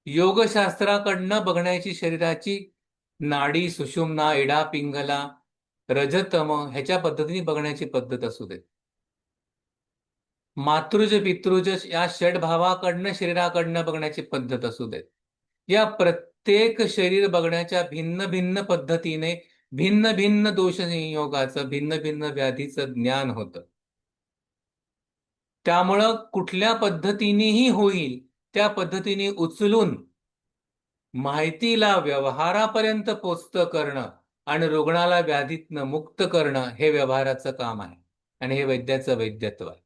योगशास्त्राकडनं बघण्याची शरीराची नाडी, सुषुम्ना, इडा, पिंगला, रजतम ह्याच्या पद्धतीने बघण्याची पद्धत असू देत, मातृज पितृज या षडभावाकडनं शरीराकडनं बघण्याची पद्धत असू देत, या प्रत्येक शरीर बघण्याच्या भिन्न भिन्न पद्धतीने भिन्न भिन्न दोष संयोगाचं, भिन्न भिन्न व्याधीचं ज्ञान होतं. त्यामुळं कुठल्या पद्धतीनेही होईल त्या पद्धतीने उचलून माहितीला व्यवहारापर्यंत पोचतं करणं आणि रुग्णाला व्याधीतनं मुक्त करणं हे व्यवहाराचं काम आहे आणि हे वैद्याचं वैद्यत्व आहे.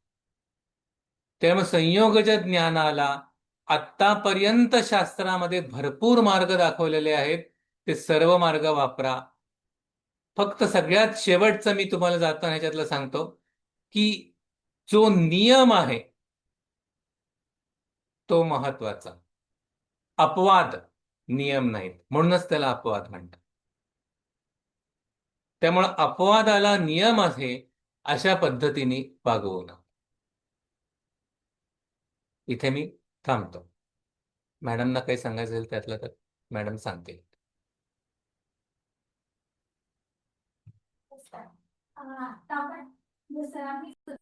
त्यामुळे संयोगज ज्ञानाला आत्तापर्यंत शास्त्रामध्ये भरपूर मार्ग दाखवलेले आहेत. ते सर्व मार्ग वापरा. फक्त सगळ्यात शेवटचं मी तुम्हाला जाताना ह्याच्यातलं सांगतो की जो नियम आहे तो महत्वाचा. अपवाद नियम नाहीत, म्हणूनच त्याला अपवाद म्हणतात. त्यामुळे अपवादाला नियम आहे अशा पद्धतीने वागवू नका. इथे मी थांबतो. मॅडमना काही सांगायचं असेल त्यातलं तर मॅडम सांगतील. आता आपण जसं आम्ही तर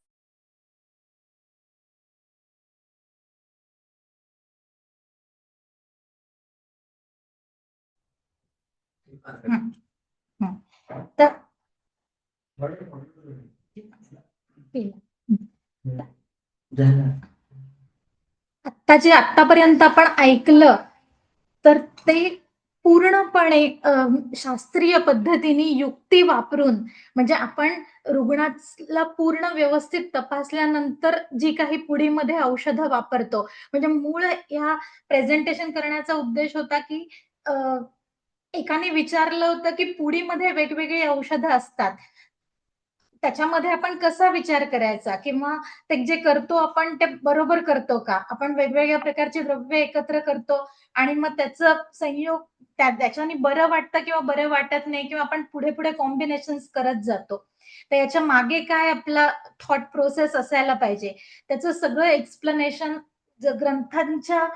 आता जे आतापर्यंत आपण ऐकलं तर ते पूर्णपणे शास्त्रीय पद्धतीने युक्ती वापरून, म्हणजे आपण रुग्णाला पूर्ण व्यवस्थित तपासल्यानंतर जी काही पुढीमध्ये औषधं वापरतो, म्हणजे मूळ या प्रेझेंटेशन करण्याचा उद्देश होता की एकाने विचारलं होतं की पुडीमध्ये वेगवेगळी औषधं असतात, त्याच्यामध्ये आपण कसा विचार करायचा किंवा ते जे करतो आपण ते बरोबर करतो का, आपण वेगवेगळ्या प्रकारची द्रव्य एकत्र करतो आणि मग त्याचं संयोग त्याच्याने बरं वाटतं किंवा बरं वाटत नाही, किंवा आपण पुढे पुढे कॉम्बिनेशन करत जातो. तर याच्या मागे काय आपला थॉट प्रोसेस असायला पाहिजे, त्याचं सगळं एक्सप्लेनेशन ग्रंथांच्या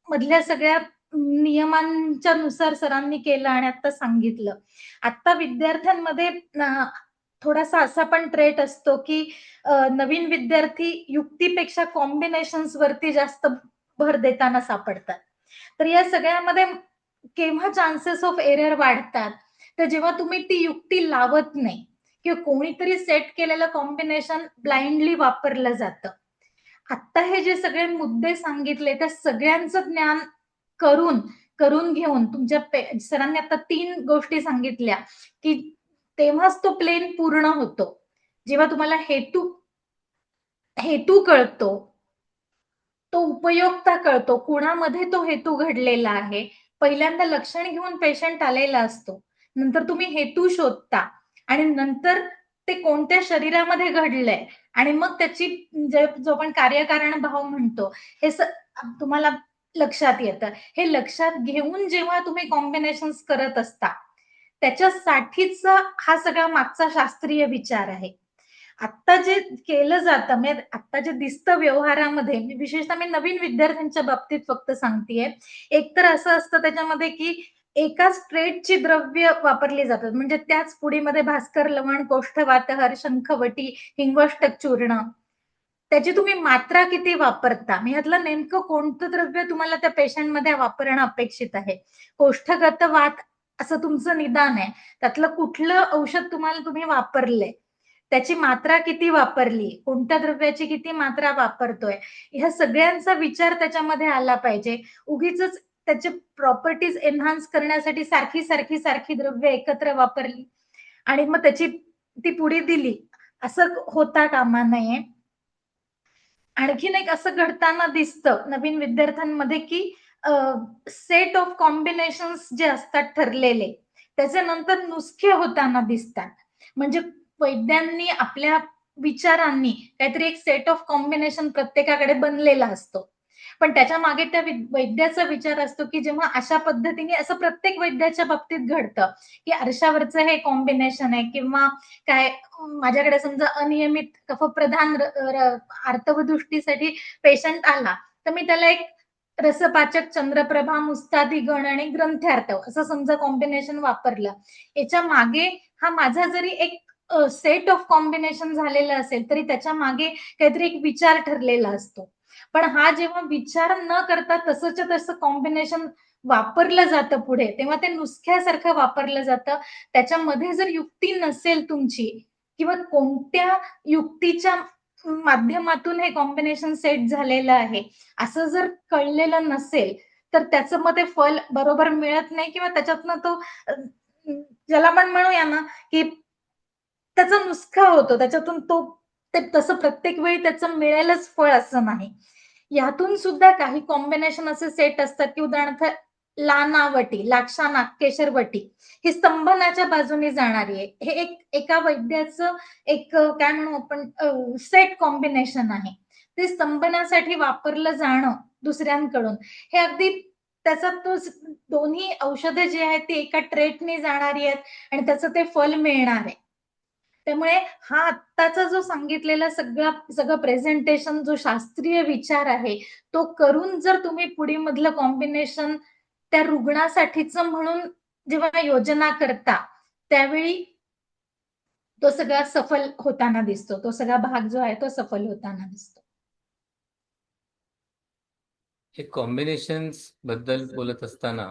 मधल्या सगळ्या नियमांच्या नुसार सरांनी केलं आणि आता सांगितलं. आता विद्यार्थ्यांमध्ये थोडासा असा पण ट्रेट असतो की नवीन विद्यार्थी युक्तीपेक्षा कॉम्बिनेशन्स वरती जास्त भर देताना सापडतात. तर या सगळ्यामध्ये केव्हा चान्सेस ऑफ एरर वाढतात, तर जेव्हा तुम्ही ती युक्ती लावत नाही किंवा कोणीतरी सेट केलेलं कॉम्बिनेशन ब्लाइंडली वापरलं जातं. आता हे जे सगळे मुद्दे सांगितले त्या सगळ्यांचं ज्ञान करून घेऊन तुमच्या सरांनी आता 3 गोष्टी सांगितल्या की तेव्हाच तो प्लेन पूर्ण होतो. जेव्हा तुम्हाला हेतू कळतो, तो उपयोगिता कळतो, कुणामध्ये तो हेतू घडलेला आहे. पहिल्यांदा लक्षण घेऊन पेशंट आलेला असतो, नंतर तुम्ही हेतू शोधता आणि नंतर ते कोणत्या शरीरामध्ये घडलंय आणि मग त्याची जो आपण कार्यकारण भाव म्हणतो हे तुम्हाला लक्षात येतं. हे लक्षात घेऊन जेव्हा तुम्ही कॉम्बिनेशन्स करत असता त्याच्यासाठीच हा सगळा मागचा शास्त्रीय विचार आहे. आता जे केलं जातं म्हणजे आता जे दिसतं व्यवहारामध्ये, विशेषतः मी नवीन विद्यार्थ्यांच्या बाबतीत फक्त सांगतेय, एक तर असं असतं त्याच्यामध्ये की एकाच ट्रेटची द्रव्य वापरली जातात, म्हणजे त्याच पुडीमध्ये भास्कर, लवण, कोष्ठ, वातहर, शंखवटी, हिंगोष्टक चूर्ण, त्याची तुम्ही मात्रा किती वापरता, मी यातलं नेमकं कोणतं द्रव्य तुम्हाला त्या पेशंटमध्ये वापरणं अपेक्षित आहे. कोष्ठगत वात असं तुमचं निदान आहे, त्यातलं कुठलं औषध तुम्ही वापरलंय त्याची मात्रा किती वापरली, कोणत्या द्रव्याची किती मात्रा वापरतोय, ह्या सगळ्यांचा विचार त्याच्यामध्ये आला पाहिजे. उगीच त्याचे प्रॉपर्टीज एन्हान्स करण्यासाठी सारखी द्रव्य एकत्र वापरली आणि मग त्याची ती पुढे दिली, असं होता कामा नये. आणखीन एक असं घडताना दिसतं नवीन विद्यार्थ्यांमध्ये की सेट ऑफ कॉम्बिनेशन्स जे असतात ठरलेले, त्याचे नंतर नुसखे होताना दिसतात. म्हणजे वैद्यांनी आपल्या विचारांनी काहीतरी एक सेट ऑफ कॉम्बिनेशन प्रत्येकाकडे बनलेला असतो, पण त्याच्या मागे त्या वैद्याचा विचार असतो की जेव्हा अशा पद्धतीने, असं प्रत्येक वैद्याच्या बाबतीत घडतं की आरशावरचं हे कॉम्बिनेशन आहे किंवा काय, माझ्याकडे समजा अनियमित कफप्रधान आर्तवदृष्टीसाठी पेशंट आला, तर मी त्याला एक रसपाचक, चंद्रप्रभा, मुस्तादी गण आणि ग्रंथार्थ असं समजा कॉम्बिनेशन वापरलं. याच्या मागे हा माझा जरी एक सेट ऑफ कॉम्बिनेशन झालेला असेल तरी त्याच्या मागे काहीतरी एक विचार ठरलेला असतो. पण हा जेव्हा विचार न करता तसंच्या तसं कॉम्बिनेशन वापरलं जातं पुढे, तेव्हा ते नुसख्यासारखं वापरलं जातं. त्याच्यामध्ये जर युक्ती नसेल तुमची किंवा कोणत्या युक्तीच्या माध्यमातून हे कॉम्बिनेशन सेट झालेलं आहे असं जर कळलेलं नसेल, तर त्याचं मग ते फल बरोबर मिळत नाही किंवा त्याच्यातनं तो ज्याला आपण म्हणूया ना की त्याचा नुसखा होतो, त्याच्यातून तो ते तसं प्रत्येक वेळी त्याचं मिळेलच फळ असं नाही. यातून सुद्धा काही कॉम्बिनेशन असे सेट असतात की उदाहरणार्थ लानावटी, लाक्षाना, केशरवटी ही स्तंभनाच्या बाजूने जाणारी आहे. हे एका वैद्याचं एक काय म्हणू आपण सेट कॉम्बिनेशन आहे. ते स्तंभनासाठी वापरलं जाणं दुसऱ्यांकडून, हे अगदी त्याचा तो दोन्ही औषधं जी आहेत ती एका ट्रेटने जाणारी आहेत आणि त्याचं ते फल मिळणार आहे. त्यामुळे हा आत्ताचा जो सांगितलेला सगळं प्रेझेंटेशन, जो शास्त्रीय विचार आहे, तो करून जर तुम्ही पुढे मधलं कॉम्बिनेशन त्या रुग्णासाठीचं म्हणून जेव्हा योजना करता, त्यावेळी तो सगळा सफल होताना दिसतो. तो सगळा भाग जो आहे तो सफल होताना दिसतो. हे कॉम्बिनेशन्स बद्दल बोलत असताना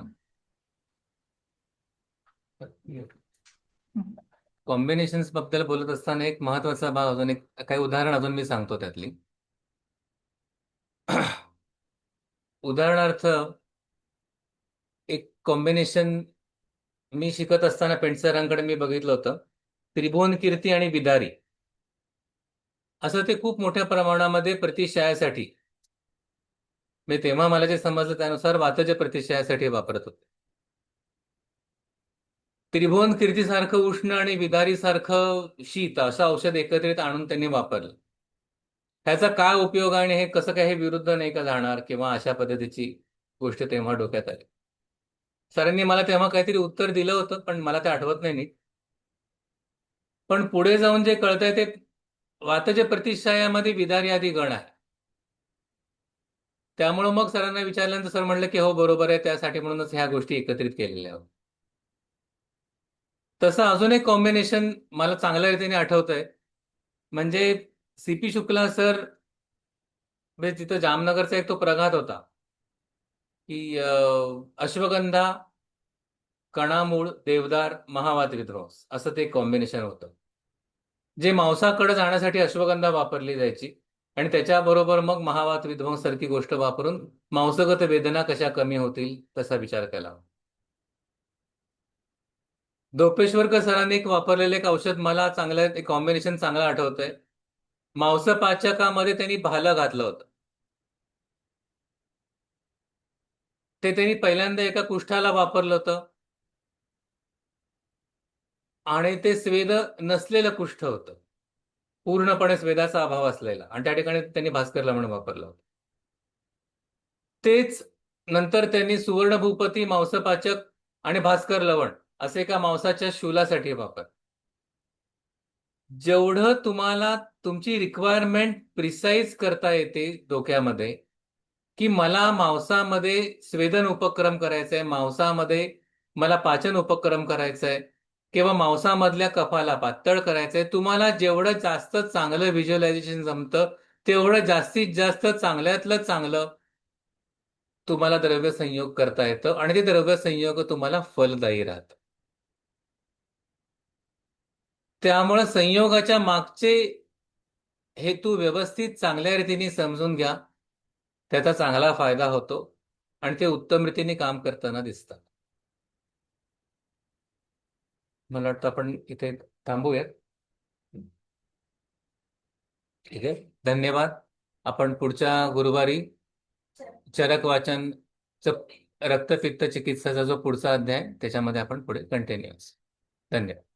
कॉम्बिनेशन्स बद्दल बोलत असताना एक महत्वाचा भाग अजून, एक काही उदाहरण अजून मी सांगतो त्यातली. उदाहरणार्थ, एक कॉम्बिनेशन मी शिकत असताना पेंटसरांकडे मी बघितलं होतं, त्रिभुवन कीर्ती आणि बिदारी असं ते खूप मोठ्या प्रमाणामध्ये प्रतिशयासाठी, मी तेव्हा मला जे समजलं त्यानुसार वातज प्रतिशयासाठी वापरत होते. त्रिभुवन कीर्तीसारखं उष्ण आणि विदारीसारखं शीत असं औषध एकत्रित आणून त्यांनी वापरलं. ह्याचा काय उपयोग आणि हे कसं काय, हे विरुद्ध नाही का जाणार किंवा अशा पद्धतीची गोष्ट तेव्हा डोक्यात आली. सरांनी मला तेव्हा काहीतरी उत्तर दिलं होतं, पण मला ते आठवत नाही नीट. पण पुढे जाऊन जे कळतंय ते वातज प्रतिशयामध्ये विदारी आदी गण आहे. त्यामुळं मग सरांना विचारल्यानंतर सर म्हणलं की हो बरोबर आहे, त्यासाठी म्हणूनच ह्या गोष्टी एकत्रित केलेल्या आहेत. तसं अजून एक कॉम्बिनेशन मला चांगल्या रीतीने आठवतंय, म्हणजे सीपी शुक्ला सर, म्हणजे तिथं जामनगरचा एक तो प्रघात होता की अश्वगंधा, कणामूळ, देवदार, महावात विध्वंस असं ते कॉम्बिनेशन होतं, जे मांसाकडे जाण्यासाठी अश्वगंधा वापरली जायची आणि त्याच्याबरोबर मग महावात विध्वंस सारखी गोष्ट वापरून मांसगत वेदना कशा कमी होतील तसा विचार केला. दोपेश्वरकर सरांनी एक वापरलेलं एक औषध मला चांगलं, एक कॉम्बिनेशन चांगलं आठवतंय. मांसपाचकामध्ये त्यांनी भालं घातलं होतं. ते त्यांनी पहिल्यांदा एका कुष्ठाला वापरलं होतं आणि ते स्वेद नसलेलं कुष्ठ होतं, पूर्णपणे स्वेदाचा अभाव असलेला, आणि त्या ठिकाणी त्यांनी भास्कर म्हणून वापरलं होतं. तेच नंतर त्यांनी सुवर्ण भूपती, मांसपाचक आणि भास्कर लवण असे एका मांसाच्या शूलासाठी वापर. जेवढं तुम्हाला तुमची रिक्वायरमेंट प्रिसाईज करता येते डोक्यामध्ये, की मला मांसामध्ये स्वेदन उपक्रम करायचंय, मांसामध्ये मला पाचन उपक्रम करायचंय किंवा मांसामधल्या कफाला पातळ करायचंय, तुम्हाला जेवढं जास्त चांगलं व्हिज्युअलायझेशन जमतं तेवढं जास्तीत जास्त चांगल्यातलं चांगलं तुम्हाला द्रव्य संयोग करता येतं आणि ते द्रव्य संयोग तुम्हाला फलदायी राहतं. त्यामुळे संयोगाच्या मागचे हेतू व्यवस्थित चांगल्या रीतीने समजून घ्या. त्याचा चांगला फायदा होतो आणि ते उत्तम रीतीने काम करताना दिसतात. मला वाटतं आपण इथे थांबूयात. ठीक आहे, धन्यवाद. आपण पुढच्या गुरुवारी चरक वाचनचं रक्तपित्त चिकित्साचा जो पुढचा अध्याय त्याच्यामध्ये आपण पुढे कंटिन्यूअस. धन्यवाद.